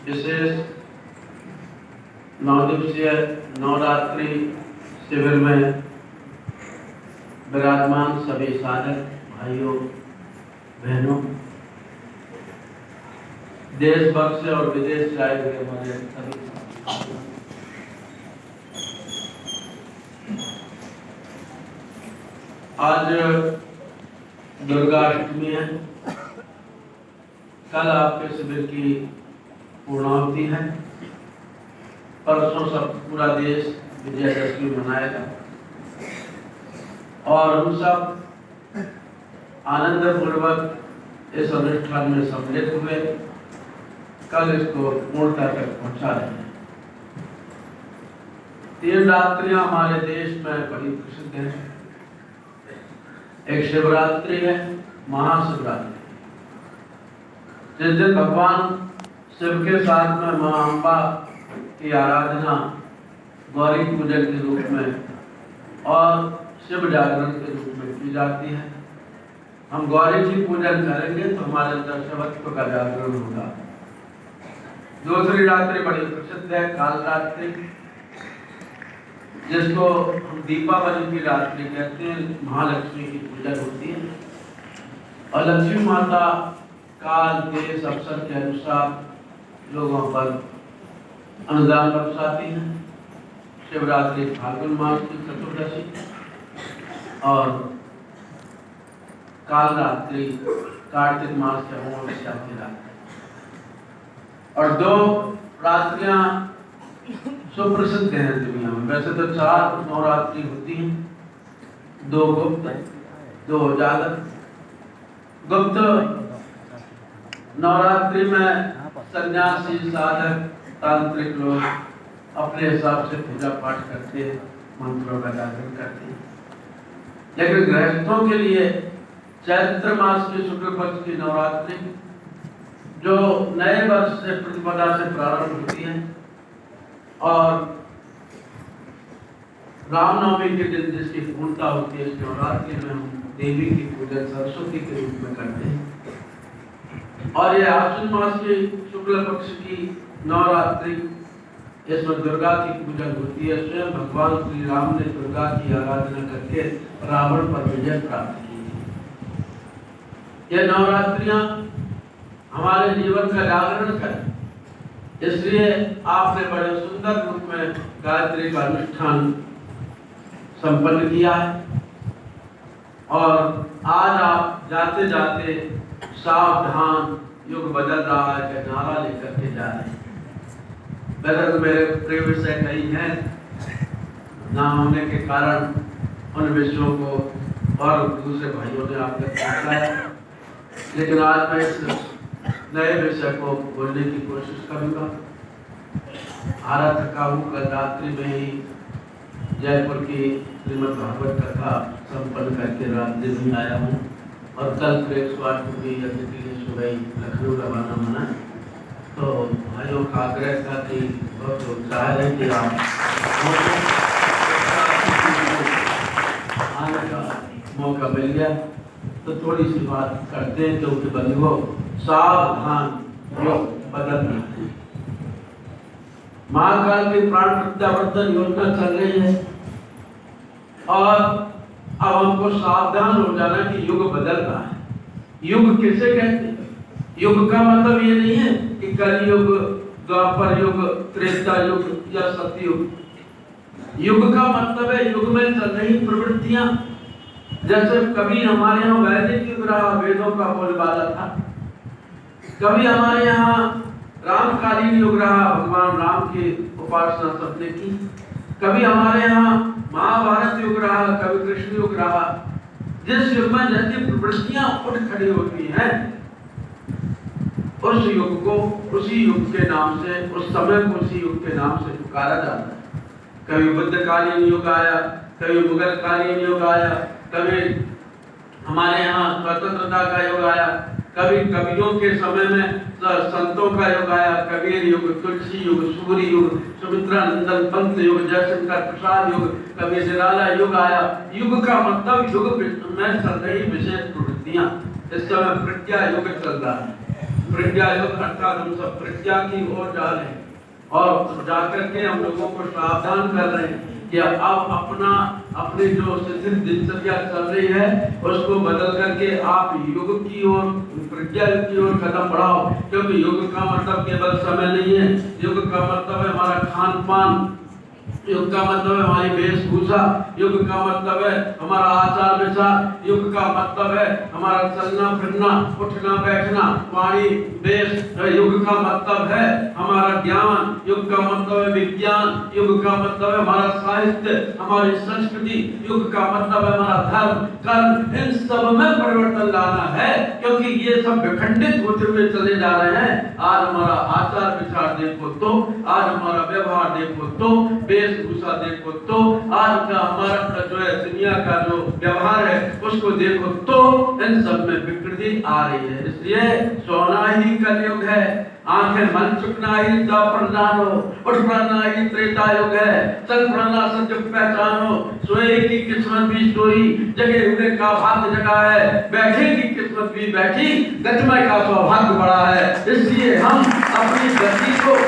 विशेष 9 दिवसीय नवरात्रि शिविर में विराजमान सभी साधक भाइयों बहनों, देश भर से और विदेश से आए हुए हमारे सभी आज दुर्गा अष्टमी है। कल आपके शिविर की पूर्णाहुति है। परसों सब पूरा देश विजयदशमी मनाएगा और हम सब आनंद पूर्वक इस अनुष्ठान में सम्मिलित हुए कल इसको पूर्णता तक पहुंचा रहे हैं। 3 रात्रियां हमारे देश में बड़ी प्रसिद्ध हैं। एक शिवरात्रि है, महाशिवरात्रि, जिस दिन भगवान शिव के साथ में मां अम्बा की आराधना गौरी पूजन के रूप में और शिव जागरण के रूप में की जाती है। हम गौरी जी पूजन करेंगे तो हमारे अंदर शिवत्व का जागरण होगा। दूसरी रात्रि बड़ी प्रसिद्ध है, काल रात्रि, जिसको हम दीपावली की रात्रि कहते हैं। महालक्ष्मी की पूजा होती है और लक्ष्मी माता काल देश अवसर के अनुसार लोगों पर अनुदान बरसाती है। शिवरात्रि फाल्गुन मास की चतुर्दशी और काल रात्रि कार्तिक मास के अमावस्या की रात्रि। और 2 रात्रियां सुप्रसिद्ध हैं दुनिया में। वैसे तो 4 नवरात्रि होती हैं, 2 गुप्त, 2 उजागर। गुप्त नवरात्रि में सन्यासी साधक तांत्रिक लोग अपने हिसाब से पूजा पाठ करते हैं, मंत्रों का जागरण करते हैं। लेकिन गृहस्थों के लिए चैत्र मास की शुक्ल पक्ष की नवरात्रि, जो नए वर्ष से प्रतिपदा से प्रारंभ होती है और रामनवमी के दिन जिसकी पूर्णता होती है, इस नवरात्रि में हम देवी की पूजा सरस्वती के रूप में करते हैं। और ये आश्विन मास की शुक्ल पक्ष की नवरात्रि, इसमें दुर्गा की पूजा होती है। स्वयं भगवान श्री राम ने दुर्गा की आराधना करके रावण पर विजय प्राप्त की थी। ये नवरात्रियां हमारे जीवन का जागरण करें, इसलिए आपने बड़े सुंदर रूप में गायत्री का अनुष्ठान संपन्न किया है। और आज आप जाते जाते सावधान, युग बदल रहा है के नारा लेकर के जा रहे हैं। वैसे तो मेरे प्रिय विषय कई हैं, ना होने के कारण उन विषयों को और दूसरे भाइयों ने आप तक पहुंचाया, लेकिन आज मैं इस नए विषय को बोलने की कोशिश करूंगा। हारा थका हूँ, कल रात्रि में ही जयपुर की श्रीमद् भागवत कथा संपन्न करके रात दिन ही आया हूँ और कल फिर 108 की अतिथि के लिए सुबह लखनऊ रवाना होना है। तो भाइयों का आग्रह था कि बहुत उत्साह है कि आप आने का मौका मिल गया तो थोड़ी सी बात करते हैं, क्योंकि बंधुओं सावधान, योग बदलना है। महाकाल की प्राण प्रत्यावर्तन योजना चल रही है और अब हमको सावधान हो जाना कि युग बदल रहा है। युग किसे कहते हैं? युग का मतलब ये नहीं है कि कलयुग, द्वापर युग, त्रेता युग या सतयुग। युग का मतलब है युग में चल रही प्रवृत्तियां। जैसे कभी हमारे यहाँ वैदिक युग रहा, वेदों का बोलबाला था। कभी हमारे यहाँ रामकालीन युग रहा, भगवान राम की उपासना सबने की। कभी हमारे यहाँ महाभारत युग रहा, कभी कृष्ण युग रहा। जिस युग में जैसी प्रवृत्तियां उठ खड़ी होती हैं, उस युग को उसी युग के नाम से, उस समय को उसी युग के नाम से पुकारा जाता है। कभी बुद्धकालीन युग आया, कभी मुगलकालीन युग आया, कभी हमारे यहाँ स्वतंत्रता का युग आया, कभी कवियों के समय में संतों का युग आया, कबीर युग, तुलसी युग, सूर्य युग, सुमित्रा नंदन पंत युग, जयशंकर प्रसाद युग, कभी निराला युग आया। युग का मतलब युग में चल रही विशेष प्रवृत्तियां। इस समय प्रज्ञा युग चल रहा है। प्रज्ञा योग अर्थात हम सब प्रज्ञा की ओर जा रहे हैं और जाकर के हम लोगों को सावधान कर रहे हैं कि अब अपनी जो शिथिल दिनचर्या चल रही है उसको बदल करके आप योग की ओर, प्रज्ञा की ओर कदम बढ़ाओ। क्योंकि योग का मतलब केवल समय नहीं है, योग का मतलब है हमारा खान पान, योग का मतलब है हमारी वेशभूषा, योग का मतलब है हमारा आचार विचार, योग का मतलब है हमारा चलना फिरना, उठना बैठना, वाणी वेश, योग का मतलब है हमारा ज्ञान, योग का मतलब है विज्ञान, योग का मतलब है हमारा साहित्य, हमारी संस्कृति, योग का मतलब है हमारा धर्म कर्म। इन सब में परिवर्तन लाना है क्योंकि ये सब विखंडित होते हुए चले जा रहे हैं। आज हमारा आचार विचार देखो तो, आज हमारा व्यवहार देखो तो, वेशभूषा देखो तो, आज का हमारा जो है दुनिया का जो व्यवहार है उसको देखो तो इन सब में विकृति आ रही है। इसलिए सोना ही कलयुग है, आंखें मन चुकना ही प्रधान हो, उठ पड़ना ही त्रेता युग है, चल पड़ना सत्य पहचानो, सोए की किस्मत भी सोई, जगे हुए का भाग्य जगा है, बैठे की किस्मत भी बैठी, गजमय का सौभाग्य बड़ा है। इसलिए हम अपनी गति को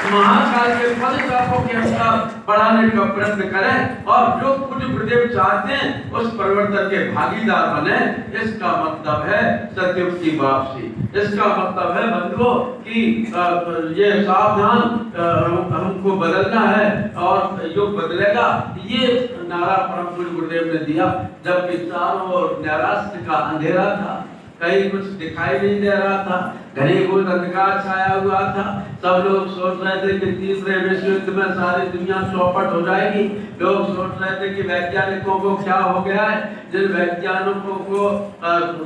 महाकाल के पद तापों के अनुसार बढ़ाने का प्रयत्न करें और जो कुछ गुरुदेव चाहते हैं उस परिवर्तन के भागीदार बने। इसका मतलब है सतयुग की वापसी। इसका मतलब है बंधुओं कि ये सावधान हमको बदलना है और युग बदलेगा। ये नारा परम पूज्य गुरुदेव ने दिया जबकि चारों ओर नैराश्य का अंधेरा था, कहीं कुछ दिखाई नहीं दे रहा था, घनीभूत अंधकार छाया हुआ था। सब लोग सोच रहे थे कि तीसरे विश्व युद्ध में सारी दुनिया चौपट हो जाएगी। लोग सोच रहे थे कि वैज्ञानिकों को क्या हो गया है, जिन वैज्ञानिकों को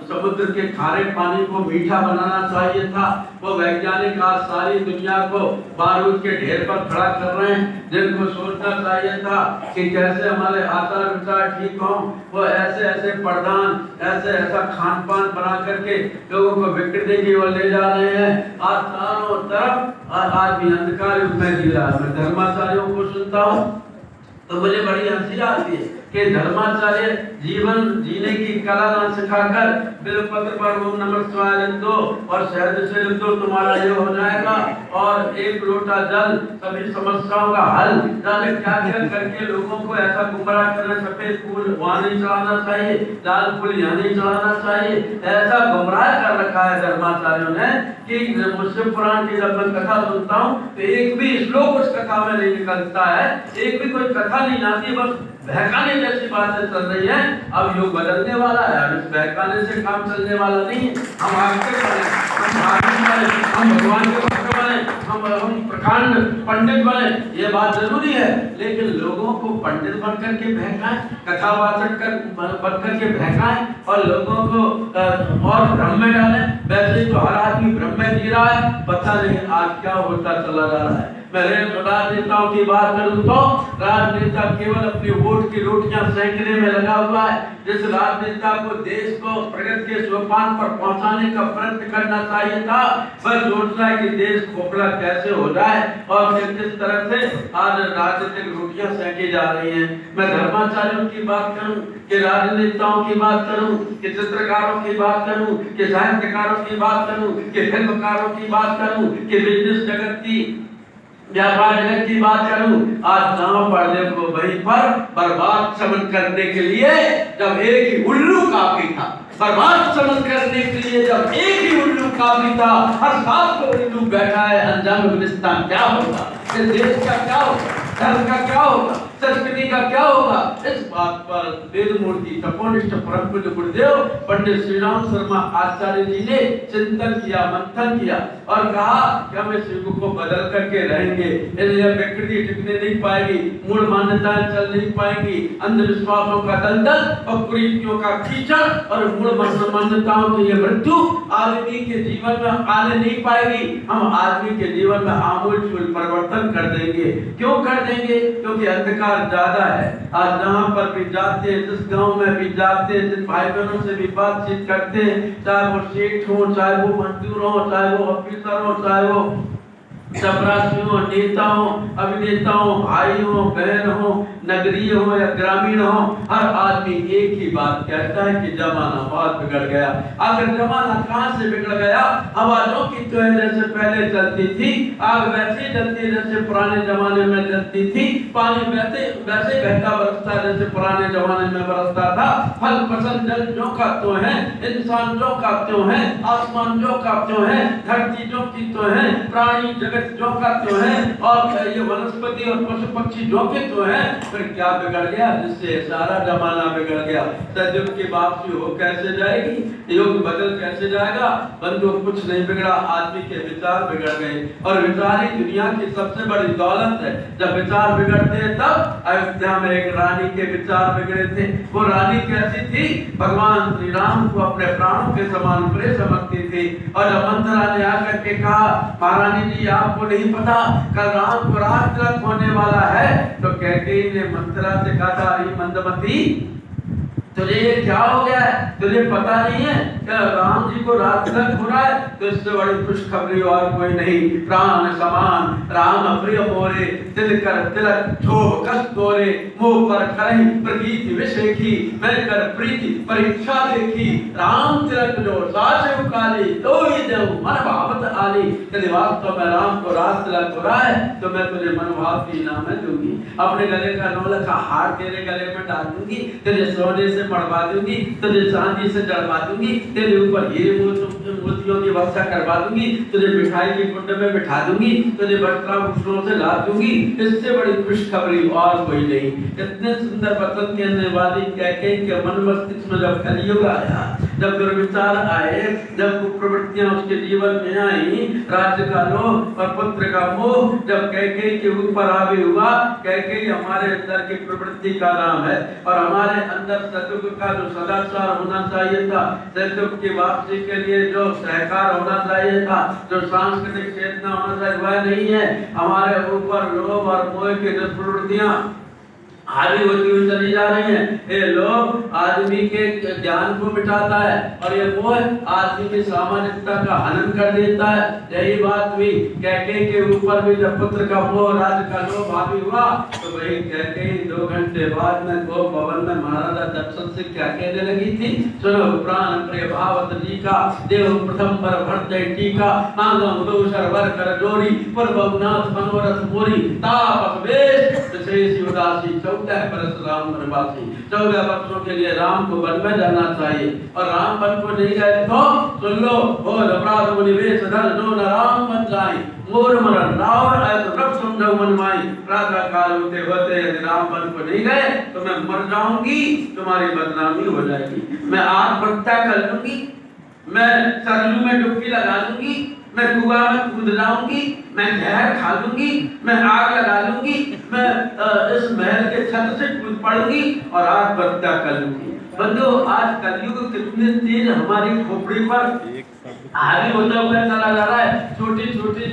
समुद्र के खारे पानी को मीठा बनाना चाहिए था वो वैज्ञानिक आज सारी दुनिया को बारूद के ढेर पर खड़ा कर रहे हैं। जिनको सोचना चाहिए था कि कैसे हमारे आचार विचार ठीक हो, वो ऐसे ऐसे प्रधान ऐसे ऐसा खान पान बना करके लोगों को विकृति की ओर ले जा रहे हैं। आज चारों तरफ आज भी अंधकार युग में जी रहा है। मैं धर्माचार्यों को सुनता हूँ तो मुझे बड़ी हंसी आती है कि धर्माचार्य जीवन जीने की कला ना सिखाकर बिलपत्र पर ओम नमः शिवाय लिख दो और शहद से लिख दो, तुम्हारा ये हो जाएगा और एक लोटा जल सभी समस्याओं का हल, जाने क्या क्या करके लोगों को ऐसा गुमराह करना। सफेद फूल वहां नहीं चढ़ाना चाहिए, लाल फूल यहाँ नहीं चढ़ाना चाहिए, ऐसा गुमराह कर रखा है धर्माचार्यों ने कि मुझसे पुराण की जब मैं कथा सुनता हूँ तो एक भी श्लोक उस कथा में नहीं निकलता है, एक भी कोई कथा नहीं आती, बस बहकाने जैसी बातें चल रही है। अब युग बदलने वाला है, अब इस बहकाने से काम चलने वाला नहीं है। हम आगे बढ़े, हम धार्मिक बने, हम भगवान के भक्त बने, हम प्रकांड पंडित बने, ये बात जरूरी है। लेकिन लोगों को पंडित बनकर के बहकाएं, कथावाचक बनकर के बहकाएं और लोगों को और भ्रम में डालें। वैसे तो हर आदमी भ्रम में जी रहा है, पता नहीं आज क्या होता चला जा रहा है। मैं राजनेताओं की बात करूं तो राजनेता केवल अपनी वोट की रोटियां सेंकने में लगा हुआ है। जिस राजनेता को देश को प्रगति के सोपान पर पहुंचाने का प्रयत्न करना चाहिए था, वह सोच रहा है कि देश खोखला कैसे हो जाए और किस तरह से आज राजनीतिक रोटियां सेंकी जा रही हैं। मैं धर्माचार्यों की बात करूं कि राजनेताओं की बात करूं कि चित्रकारों की बात करूं कि साहित्यकारों की बात करूं कि फिल्मकारों की बात करूं कि बिजनेस जगत की व्यापार जगत की बात करूं, आज जहां पर देखो वहीं पर बर्बाद शमन करने के लिए जब एक ही उल्लू काफी था, बर्बाद शमन करने के लिए जब एक ही उल्लू काफी था, हर साथ को उल्लू बैठा है। अंजाम गुलिस्तान क्या होगा, इस देश का क्या होगा, धर्म का क्या होगा, संस्कृति का क्या होगा। इस बात पर वेद मूर्ति तपोनिष्ठ परम पूज्य गुरुदेव पंडित श्री राम शर्मा आचार्य जी ने चिंतन किया, मंथन किया और कहा कि हम इस युग को बदल करके रहेंगे। इसलिए विकृति टिकने नहीं पाएगी, मूल मान्यताएं चल नहीं पाएंगी, अंधविश्वासों का दलदल और कुरीतियों का कीचड़ और मूल मान्यताओं की ये मृत्यु आदमी के जीवन में आने नहीं पाएगी। हम आदमी के जीवन में आमूल चूल परिवर्तन कर देंगे। क्यों कर देंगे? क्योंकि अंधकार ज्यादा है। आज जहां पर भी जाते हैं, जिस गांव में भी जाते हैं, जिन भाई बहनों से भी बातचीत करते हैं, चाहे वो सेठ हो, चाहे वो मजदूर हो, चाहे वो ऑफिसर हो, चाहे वो चपरासी हो, नेता हो, अभिनेता हो, भाई हो, बहन हो, नगरीय हो या ग्रामीण हो, हर आदमी एक ही बात कहता है कि जमाना बहुत बिगड़ गया। अगर जमाना कहां से बिगड़ गया? आवाजों की तो जैसे पहले चलती थी, आग वैसे जलती जैसे पुराने जमाने में जलती थी, पानी वैसे वैसे बहता बरसता जैसे पुराने जमाने में बरसता था, फल फसल जल जो का त्यों है, इंसान जो का त्यों है, आसमान जो का त्यों है, धरती जो की त्यों है, प्राणी जगत जो का त्यों है, और ये वनस्पति और पशु पक्षी जो के त्यों है। फिर क्या बिगड़ गया जिससे सारा जमाना बिगड़ गया? सदयुग की वापसी हो कैसे जाएगी? युग बदल कैसे जाएगा? बंधु कुछ नहीं बिगड़ा, आदमी के विचार बिगड़ गए, और विचार ही दुनिया की सबसे बड़ी दौलत है। जब विचार बिगड़ते हैं तब अयोध्या में एक रानी के विचार बिगड़े थे। वो रानी कैसी थी? भगवान श्री राम को अपने प्राणों के समान प्रिय समझती थी, और जब मंथरा ने आकर के कहा, महारानी जी आपको नहीं पता कल राम को राज तिलक होने वाला है, तो कैकेयी ने मंथरा से कहा था, अरे मंदमती तुझे ये क्या हो गया है? तुझे पता नहीं है कि राम जी को राज तिलक हो रहा है? तो इससे बड़ी खुशखबरी और कोई नहीं। प्राण समान राम प्रिय मोरे, तिल कर तिलक शोभ कस तोरे, मुंह पर करही प्रतीति विषेखी, मैं कर प्रीति परीक्षा देखी, राम तिलक जो सासे काली, तो ही देव मन भावत आली। यदि वास्तव में राम को राज तिलक हो रहा है तो मैं तुझे मनोभाव की इनाम दूंगी, अपने गले का नौलखा हार तेरे गले में डाल दूंगी, तेरे सोने से मढ़वा दूंगी, तुझे चांदी से जड़वा दूंगी, तेरे ऊपर हीरे मोतियों की वर्षा करवा दूंगी, तुझे मिठाई के कुंड में बिठा दूंगी, तुझे वस्त्राभूषणों से ला दूंगी। इससे बड़ी खुशखबरी और कोई नहीं। इतने सुंदर वचन कहने वाली कैकेयी के मन मस्तिष्क में जब कलयुग आया, जब दुर्विचार आए, जब कुप्रवृत्तियां उसके जीवन में आई, राज्य का लोभ और पुत्र का मोह जब कैकेयी के ऊपर हावी हुआ, कैकेयी हमारे अंदर की प्रवृत्ति का नाम है, और हमारे अंदर सतयुग का जो सदाचार होना चाहिए था, सतयुग की वापसी के लिए जो सहकार होना चाहिए था, जो सांस्कृतिक चेतना होना चाहिए, वह नहीं है। हमारे ऊपर लोभ और मोह की दुष्प्रवृत्तियां हावी होती हुई चली जा रही है। ये लोभ आदमी के ज्ञान को मिटाता है, और ये मोह आदमी की सामाजिकता का हनन कर देता है। यही बात हुई कैकेयी के ऊपर भी, जब पुत्र का मोह राज्य का लोभ हावी हुआ, तो वही कैकेयी 2 घंटे बाद में गोप भवन में महाराजा दशरथ से क्या कहने लगी थी? सुनो प्राण प्रिय भावत जी का, देव प्रथम पर भरते टीका, मांगम दोषर वर कर जोरी, पूर्वनाथ मनोरथ मोरी, तापस वेश विशेष उदासी 14 बरस राम वनवासी। 14 वर्षों के लिए राम को वन में जाना चाहिए, और राम वन को नहीं गए तो सुन लो, हो अपराध मुनिवेश धर जो न राम मन जाए, मोर मरण रावण आए तो रब समझो मन माई। प्रातः काल होते होते यदि राम वन को नहीं गए तो मैं मर जाऊंगी, तुम्हारी बदनामी हो जाएगी, मैं आत्महत्या कर लूंगी, मैं सरयू में डुबकी लगा लूंगी, मैं कुआं में कूद जाऊंगी, मैं जहर खा लूंगी, मैं आग लगा लूंगी, मैं इस महल के छत से कूद पड़ूंगी और आत्महत्या कर लूंगी। बंधु आज कलयुग कितने तेज हमारी खोपड़ी पर हावी होता हुआ चला जा रहा है। छोटी छोटी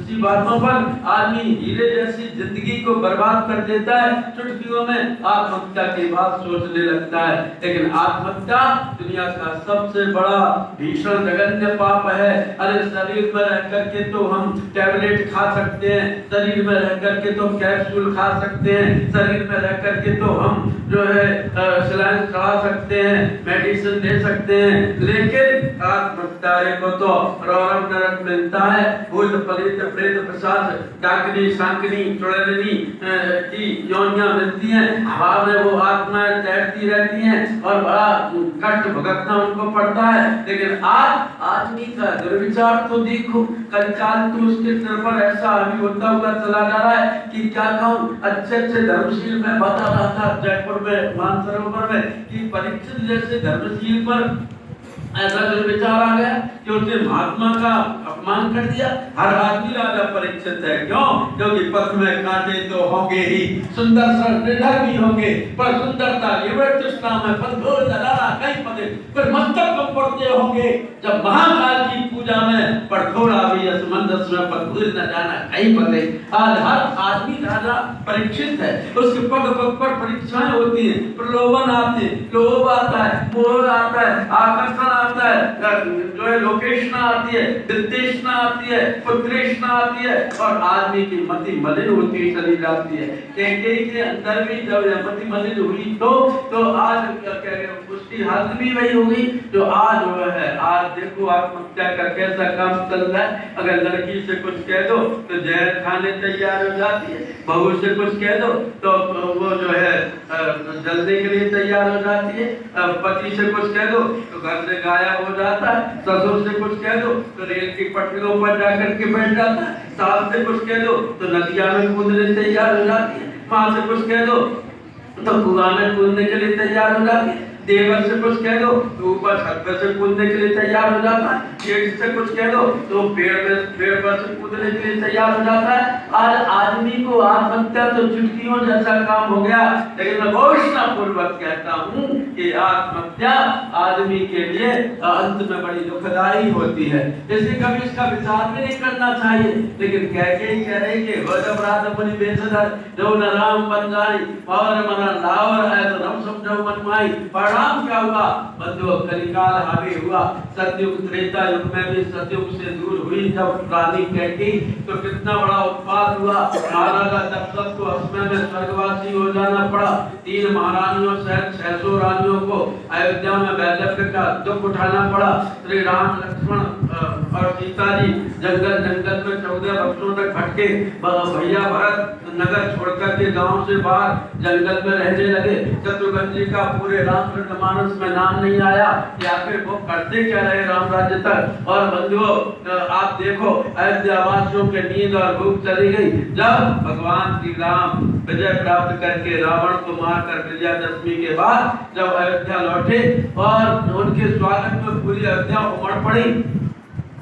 सी बातों पर आदमी हीरे जैसी जिंदगी को बर्बाद कर देता है, चुटकियों में आत्महत्या की बात सोचने लगता है। लेकिन आत्महत्या दुनिया का सबसे बड़ा भीषण जघन्य पाप है। अरे शरीर में रह करके तो हम टैबलेट खा सकते हैं, शरीर में रह करके तो कैप्सूल खा सकते हैं, शरीर में रह करके तो हम जो है सलाइन चढ़ा सकते हैं, मेडिसिन दे सकते हैं, लेकिन आत्महत्या को तो रौरव नरक मिलता है। भूत पलित प्रेत प्रसाद डाकनी सांकनी चुड़ैलनी की योनियां मिलती हैं, हवा में वो आत्माएं तैरती रहती हैं और बड़ा कष्ट भुगतना उनको पड़ता है। लेकिन आज आदमी का दुर्विचार तो देखो, कलिकाल तो उसके सिर पर ऐसा हावी होता हुआ चला जा रहा है कि क्या कहूं। अच्छे अच्छे धर्मशील में बता रहा था जयपुर में मानसरोवर में कि परीक्षित जैसे धर्मशील पर ऐसा विचार आ गया कि उसने महात्मा का अपमान कर दिया। हर आदमी राजा परीक्षित है, क्यों? क्योंकि पथ में कांटे तो होंगे ही, सुंदर निर्धर भी होंगे, पर सुंदरता तृष्णा में पदभोर दलाला कहीं पदे फिर मस्तक को पड़ते होंगे। जब महाकाल की पूजा में पर थोड़ा भी असमंजस में पदभूल न जाना कहीं पदे। आज हर आदमी राजा परीक्षित है, उसके पग पग पर परीक्षाएं होती हैं, प्रलोभन आते हैं, लोभ आता है, मोह आता है, आकर्षण आता है, जो है लोकेशना आती है, विद्वेषना आती है, पुत्रेशना आती है और आदमी की मति मलिन होती चली जाती है। कैकेयी के अंदर भी जब मति मलिन हुई तो आज उसकी हालत भी वही होगी जो आज हुआ है। आज देखो आत्महत्या का कैसा काम चल रहा है। अगर लड़की से कुछ कह दो तो जहर खाने तैयार हो जाती है, बहू से कुछ कह दो तो वो जो है जलने के लिए तैयार हो जाती है, पति से कुछ कह दो तो घर से गायब हो जाता है, ससुर से कुछ कह दो तो रेल की पटरियों पर जाकर के बैठ जाता है, सास से कुछ कह दो तो नदिया में कूदने तैयार हो जाती है, माँ से कुछ कह दो तो कुआं में कूदने के लिए तैयार हो जाती है, देवर से कुछ कह दो तो ऊपर छत पर से कूदने के लिए तैयार हो जाता है, जेठ से कुछ कह दो तो पेड़ पर से कूदने के लिए तैयार हो जाता है। आज आदमी को आत्महत्या तो चुटकियों जैसा काम हो गया। लेकिन मैं घोषणा पूर्वक कहता हूँ कि आत्महत्या आदमी के लिए अंत में बड़ी दुखदायी होती है, इसलिए कभी इसका विचार भी नहीं करना चाहिए। लेकिन कैकेयी कह रही कि मुनि बेसदर जो न राम बन जाई और मना लावर है तो हम समझो मनमाई। परिणाम क्या हुआ बंधुओं, कलिकाल हावी हुआ। सतयुग त्रेता युग में भी सतयुग से दूर हुई जब रानी कैकेयी तो कितना बड़ा उत्पाद हुआ। महाराजा दशरथ को असमय में स्वर्गवासी हो जाना पड़ा। 3 महारानियों सहित 600 रानियों को अयोध्या में वैलव्य का दुख उठाना पड़ा। श्री राम लक्ष्मण और सीता जी जंगल में 14 वर्षों तक भटके। भैया भरत नगर छोड़कर के गांव से बाहर जंगल में रहने लगे। शत्रुघ्न जी का पूरे रामचरितमानस में नाम नहीं आया कि आखिर वो करते क्या रहे राम राज्य तक। और बंधुओं, आप देखो अयोध्या वासियों के नींद और भूख चली गई जब भगवान श्री राम विजय प्राप्त करके रावण को मारकर विजयादशमी के बाद जब अयोध्या लौटे और उनके स्वागत में पूरी अयोध्या उमड़ पड़ी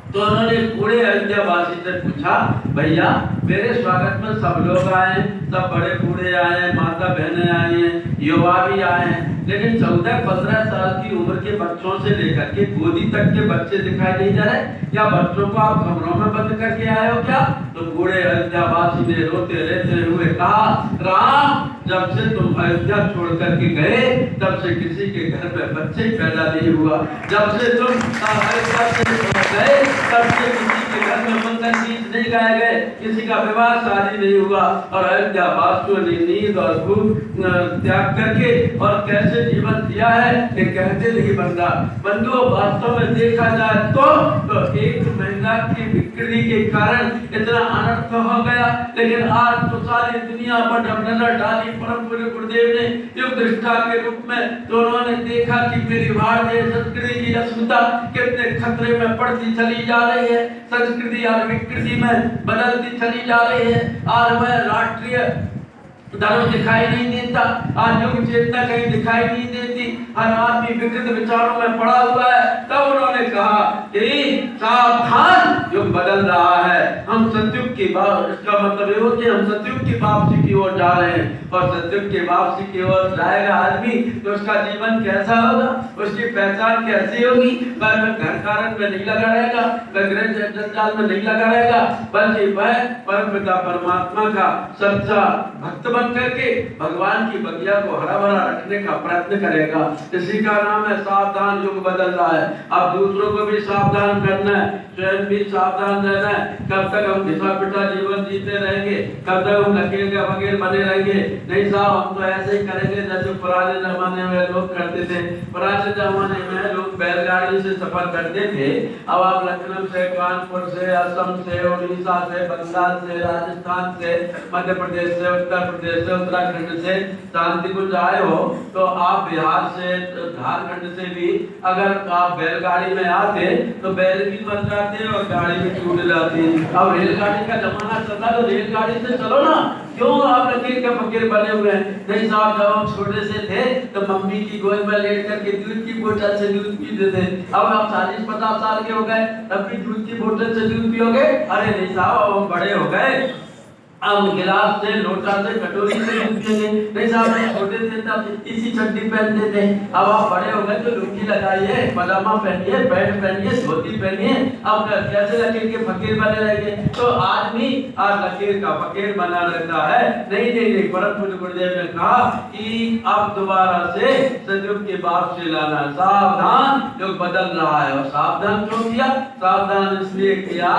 तो उन्होंने पूरे अयोध्या वासी से पूछा, भैया मेरे स्वागत में सब लोग आए, सब बड़े बूढ़े आए, माता बहनें आई हैं, युवा भी आए हैं, लेकिन 14-15 साल की उम्र के बच्चों से लेकर के गोदी तक के बच्चे दिखाई नहीं जा रहे। क्या बच्चों को आप कमरों में बंद करके आए हो क्या? तो बूढ़े अयोध्या वासी ने रोते रहते हुए कहा, राम जब से तुम अयोध्या छोड़ करके गए तब से किसी के घर में बच्चे पैदा नहीं हुआ। जब से तुम अयोध्या से गए तब से किसी के घर में मंगल गीत नहीं गाए गए, किसी का विवाह शादी नहीं हुआ। और अयोध्या वासियों ने नींद और भूख त्याग करके और कैसे जीवन जिया है ये कहते नहीं बन रहा। बंधुओं, वास्तव में देखा जाए तो एक महिला की विकृति के कारण इतना अनर्थ हो गया। लेकिन आज तो सारी दुनिया पर जब नजर डाली परम पूज्य गुरुदेव ने युग दृष्टा के रूप में, तो उन्होंने देखा कि मेरी भारतीय संस्कृति की अस्मिता कितने खतरे में पड़ती चली जा रही है। संस्कृति और विकृति में बदलती चली जा रही है। आज वह राष्ट्रीय धर्म दिखाई नहीं देता, आज युग चेतना कहीं दिखाई नहीं देती, हर आदमी विकृत विचारों में पड़ा हुआ है। तब उन्होंने कहा कि सावधान, युग बदल रहा है, हम सतयुग की इसका मतलब ये हो कि हम सतयुग की वापसी की ओर जा रहे हैं। और सतयुग की वापसी की ओर जाएगा आदमी तो उसका जीवन कैसा होगा, उसकी पहचान कैसी होगी? वह घर कारण में नहीं लगा रहेगा, वह गृह जंजाल में नहीं लगा रहेगा, बल्कि वह परमपिता परमात्मा का सच्चा भक्त बन करके भगवान की बगिया को हरा भरा रखने का प्रयत्न करेगा। इसी का नाम है सावधान, युग बदल रहा है। अब दूसरों को भी सावधान करना है, स्वयं भी सावधान रहना है। कब तक हम घिसा पिटा जीवन जीते रहेंगे, कब तक हम नकेल का बगैर बने रहेंगे? नहीं साहब, हम तो ऐसे ही करेंगे जैसे पुराने जमाने में लोग करते थे। पुराने जमाने में लोग बैलगाड़ी से सफर करते थे। अब आप लखनऊ से, कानपुर से, असम से, उड़ीसा से, बंगाल से, राजस्थान से, मध्य प्रदेश से, उत्तर प्रदेश से, उत्तराखंड से शांति कुंज आए हो तो आप बिहार से, झारखंड से भी अगर आप बैलगाड़ी में आते तो बैल भी बन जाते और गाड़ी भी छूट जाती। अब रेलगाड़ी का जमाना चल रहा तो रेलगाड़ी से चलो ना, क्यों आप लकीर के फकीर बने हुए हैं? नहीं साहब, जब हम छोटे से थे तो मम्मी की गोद में लेट करके दूध की बोतल से दूध पीते थे। अब आप 40-50 साल के हो गए तब भी दूध की बोतल से दूध पियोगे? अरे नहीं साहब, अब हम बड़े हो गए, अब गिलास से, लोटा से, कटोरी से दूध पिएंगे। नहीं साहब, हम छोटे थे तब इतनी सी चड्डी पहनते थे, अब आप बड़े हो गए तो लुंगी लगाइए, पजामा पहनिए, पैंट पहनिए, धोती पहनिए, अब कैसे लकीर के फकीर बने रहेंगे। तो आदमी आज लकीर का फकीर बना रहता है। नहीं नहीं नहीं, परम पूज्य गुरुदेव ने कहा कि अब दोबारा से सतयुग के बाप से लाना, सावधान, युग बदल रहा है। और सावधान क्यों किया? सावधान इसलिए किया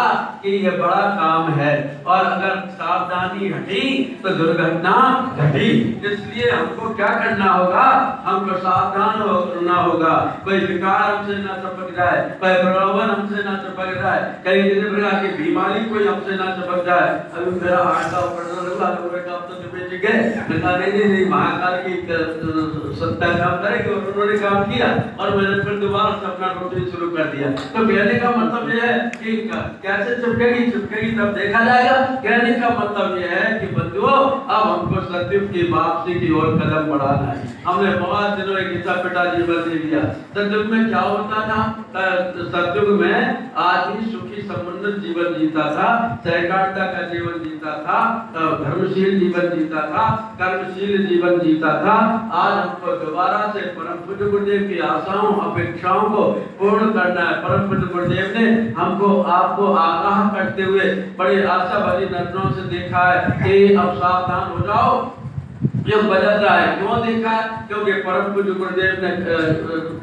कि ये बड़ा काम है, और अगर सावधानी हटी तो दुर्घटना घटी। इसलिए हमको क्या करना होगा? हमको सावधान होना होगा। कोई विकार हमसे ना चिपक जाए, कोई प्रलोभन हमसे ना चिपक जाए, कहीं किसी प्रकार की बीमारी कोई हमसे ना चिपक जाए। अभी मेरा हार्ट का ऑपरेशन हुआ, लोगों का तो चिपक गए, नहीं महाकाल की सत्ता काम करेगी, उन्होंने काम किया और मैंने फिर दोबारा से अपना रूटीन शुरू कर दिया। तो कहने का मतलब यह है कि कैसे चिपकेगी, चिपकेगी तब देखा जाएगा। कहने का मतलब यह है कि बंधुओं, अब हमको सतयुग की वापसी की ओर कदम बढ़ाना है। हमने बहुत दिनों एक गीता पिता जीवन दे दिया। सतयुग में क्या होता था? सतयुग में आदमी सुखी संबंधित जीवन जीता था, सहकारिता का जीवन जीता था, धर्मशील जीवन जीता था, कर्मशील जीवन जीता था। आज हमको दोबारा से परम पूज्य गुरुदेव की आशाओं, अपेक्षाओं को पूर्ण करना है। परम पूज्य गुरुदेव ने हमको, आपको आगाह करते हुए बड़ी आशा भरी नजरों से देखा है कि अब सावधान हो जाओ, युग बदल रहा है। क्यों देखा? क्योंकि परम पूज्य गुरुदेव ने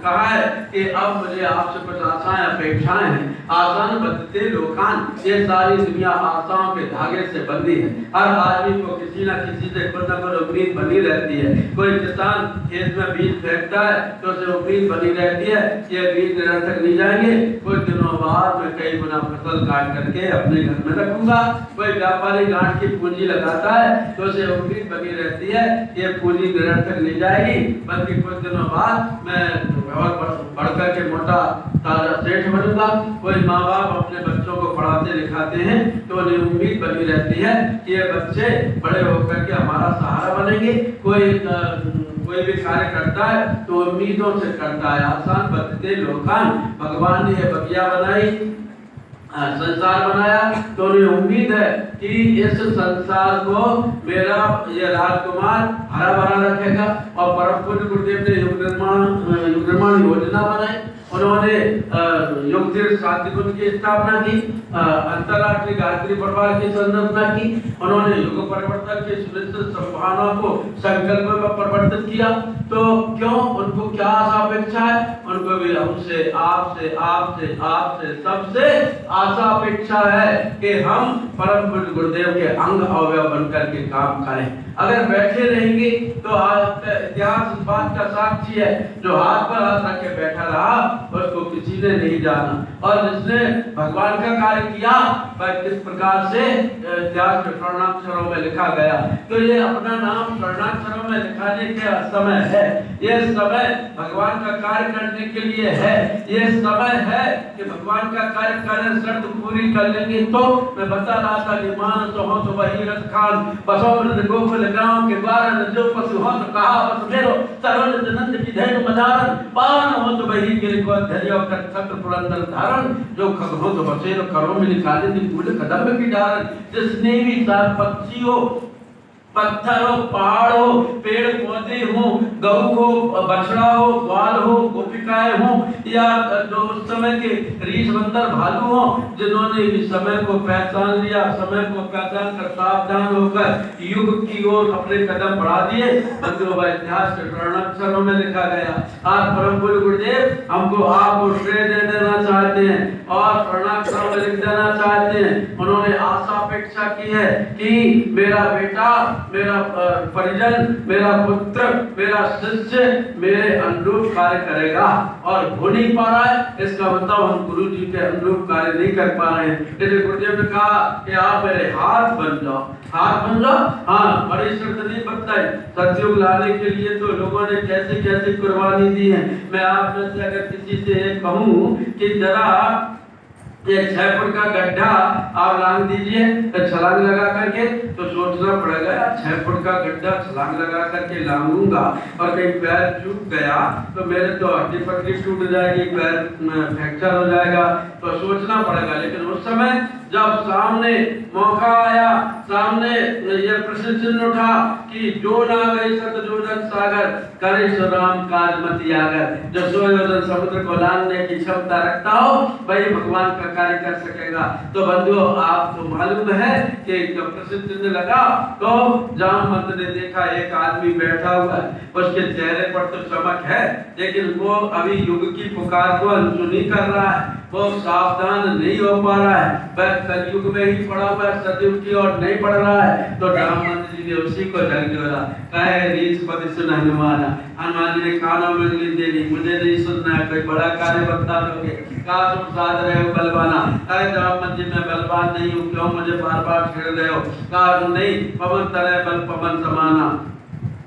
कहा है कि अब मुझे आपसे कुछ आशाएं, अपेक्षाएं हैं। आसान बंधते लोकान, ये सारी दुनिया आशाओं के धागे से बंधी है। हर आदमी को किसी न किसी से कुछ न कुछ उम्मीद बनी रहती है। कोई किसान खेत में बीज फेंकता है तो उसे उम्मीद बनी रहती है ये बीज निरंतर नहीं जाएंगे, कुछ दिनों बाद में कई गुना फसल काट करके अपने घर में रखूंगा। कोई व्यापारी गांठ की पूंजी लगाता है तो उसे उम्मीद बनी रहती है ये पूंजी निरंतर नहीं जाएगी, बल्कि कुछ दिनों बाद मैं और बढ़कर के मोटा ताजा सेठ बनूंगा। कोई माँ बाप अपने बच्चों को पढ़ाते लिखाते हैं तो उन्हें उम्मीद बनी रहती है कि ये बच्चे बड़े होकर के हमारा सहारा बनेंगे। कोई भी कार्य करता है तो उम्मीदों से करता है। आसान बंधते लोकान, भगवान ने ये बगिया बनाई, संसार बनाया, तो उन्हें उम्मीद है कि इस संसार को मेरा ये राजकुमार हरा भरा रखेगा। और परम पूज्य गुरुदेव ने युग निर्माण योजना बनाई। उन्होंने योग तीर्थ शांतिकुंज की स्थापना की, अंतरराष्ट्रीय गायत्री परिवार की संरचना की। उन्होंने युग परिवर्तन की सुनिश्चित संभावना को संकल्प में परिवर्तित किया। तो क्यों? उनको क्या आशा अपेक्षा है? उनको भी हमसे, आपसे, आपसे, आपसे, सबसे आशा अपेक्षा है कि हम परम पूज्य गुरुदेव के अंग अवयव बनकर के काम करें। अगर बैठे रहेंगे तो आज इतिहास इस बात का साक्षी है, जो हाथ पर हाथ रख के बैठा रहा उसको किसी ने नहीं जाना, और जिसने भगवान का कार्य किया वह किस प्रकार से इतिहास में स्वर्णाक्षरों में लिखा गया। तो ये अपना नाम स्वर्णाक्षरों में लिखाने का समय है। ये समय भगवान का कार्य करने के लिए है। ये समय है कि भगवान का कार्य करने शर्त पूरी कर लेंगे। तो मैं बता रहा था कि मान तो हो तो वही रथ खान बसो गोकुल गांव के द्वार, जो पशु हो तो कहा बस मेरो सरल नंद की धैर्य मदारन, पान हो तो वही गिर को धैर्य कर छत्र पुरंदर धारण, जो खग हो तो बसेरो करो में निकाले दी फूल कदम की डारन। जिसने भी साथ पक्षी हो, पत्थर हो, पहाड़ हो, पेड़ पौधे हो, गऊ हो, बछड़ा हो, ग्वाल हो, गोपिकाएं हो, या जो उस समय के रीछ बंदर भालू हो, जिन्होंने इस समय को पहचान लिया, समय को पहचान कर सावधान होकर युग की ओर अपने कदम बढ़ा दिए, बंधुओं इतिहास के स्वर्णाक्षरों में लिखा गया। आज परम पूज्य गुरुदेव हमको आपको श्रेय दे देना चाहते हैं और स्वर्णाक्षरों में लिख देना चाहते हैं। उन्होंने आशा अपेक्षा की है कि मेरा बेटा, मेरा परिजन, मेरा पुत्र, मेरा शिष्य मेरे अनुरूप कार्य करेगा, और हो नहीं पा रहा है इसका मतलब हम गुरु जी के अनुरूप कार्य नहीं कर पा रहे हैं। जैसे गुरुदेव ने कहा कि आप मेरे हाथ बन जाओ, हाथ बन जाओ। हाँ, बड़ी शर्त नहीं बताई। सतयुग लाने के लिए तो लोगों ने कैसे कैसे कुर्बानी दी है। मैं आप में से अगर किसी से कहूँ कि जरा ये 6 फुट का गड्ढा आप लांग दीजिए तो छलांग लगा करके, तो सोचना पड़ेगा 6 फुट का गड्ढा छलांग लगा करके लांगूंगा और कहीं पैर चूक गया तो मेरे तो हड्डी पटरी टूट जाएगी, पैर फ्रैक्चर हो जाएगा, तो सोचना पड़ेगा। लेकिन उस समय जब सामने मौका आया, सामने ये प्रश्न चिन्ह उठा कि जो ना गए सत जो जग सागर करे सो राम काज मति आगर। जो सोयोजन समुद्र को लांघने की क्षमता रखता हो वही भगवान का कार्य कर सकेगा। तो बंधुओं, आपको मालूम है कि जब प्रश्न चिन्ह लगा तो जामवंत ने देखा एक आदमी बैठा हुआ है, उसके चेहरे पर तो चमक है लेकिन वो अभी युग की पुकार को अनसुनी कर रहा है, वो सावधान नहीं हो पा रहा है, वह कलयुग में ही पड़ा हुआ है, सतयुग की ओर नहीं बढ़ रहा है। तो जामवंत जी ने उसी को झकझोरा, कहे रीछ पति सुन हनुमान। हनुमान जी ने कानों में उंगली दे दी, मुझे नहीं सुनना है, कोई बड़ा कार्य बता दोगे, कहा तुम साध रहे हो बलवाना। कहे जामवंत जी मैं बलवान नहीं हूँ, क्यों मुझे बार बार छेड़ रहे हो। कहा नहीं, पवन तले बल पवन समाना,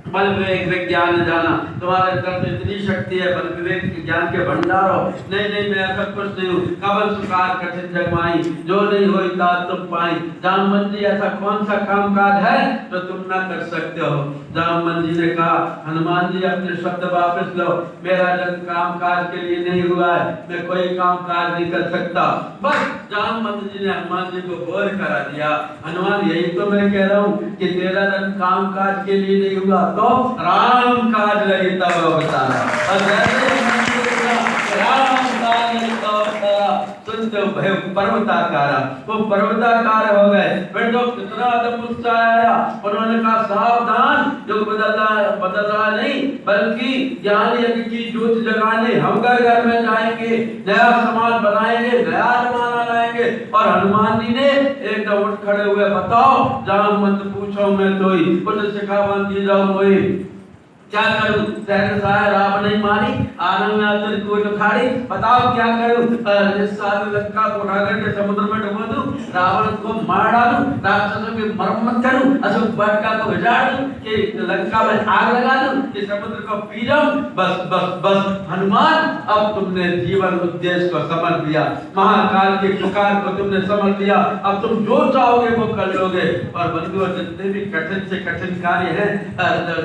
बल विवेक विज्ञान जाना, तुम्हारे अंदर तो इतनी शक्ति है, बल विवेक ज्ञान के भंडार हो। नहीं नहीं, मैं ऐसा कुछ नहीं हूँ। कबल सुकार कठिन जगमाई, जो नहीं होई तात तुम पाई। जामवंत जी ऐसा कौन सा काम काज है जो तुम ना कर सकते हो। जामवंत जी ने कहा, हनुमान जी अपने शब्द वापस लो, मेरा जन्म काम काज के लिए नहीं हुआ है, मैं कोई काम काज नहीं कर सकता। बस जामवंत जी ने हनुमान जी को बोल करा दिया, हनुमान यही तो मैं कह रहा हूँ कि तेरा जन्म काम काज के लिए नहीं हुआ तो राम काज लगी तब अवतारा। राम काज लगी तब अवतारा, सुनते हो भय पर्वताकारा, वो पर्वताकार हो गए। फिर तो कितना अदब उत्साह आया, उन्होंने कहा सावधान, जो बदल रहा नहीं बल्कि ज्ञान यज्ञ की ज्योत जगाने हम घर घर में जाएंगे, नया समाज बनाएंगे, नया जमाना लाएंगे। और हनुमान जी ने एकदम उठ खड़े हुए, बताओ जामवंत पूछो मैं तो ही कुछ सिखावन दी जाओ मोई, क्या करूं, सहसा राम नहीं मानी, आनंद में आकर कोई तो खाड़ी, बताओ क्या करूं। इस साल लंका को उठा करके समुद्र में डुबो दूं, रावण को मार डालूं, राक्षसों की मरम्मत करूं, अशोक वाटिका को उजाड़ दूं, कि लंका में आग लगा दूं, कि समुद्र को पी जाऊं। बस बस बस हनुमान, अब तुमने जीवन उद्देश्य को समझ लिया, महाकाल की पुकार को तुमने समझ लिया, अब तुम जो चाहोगे वो कर लोगे। और बंधुओं, जितने भी कठिन से कठिन कार्य है,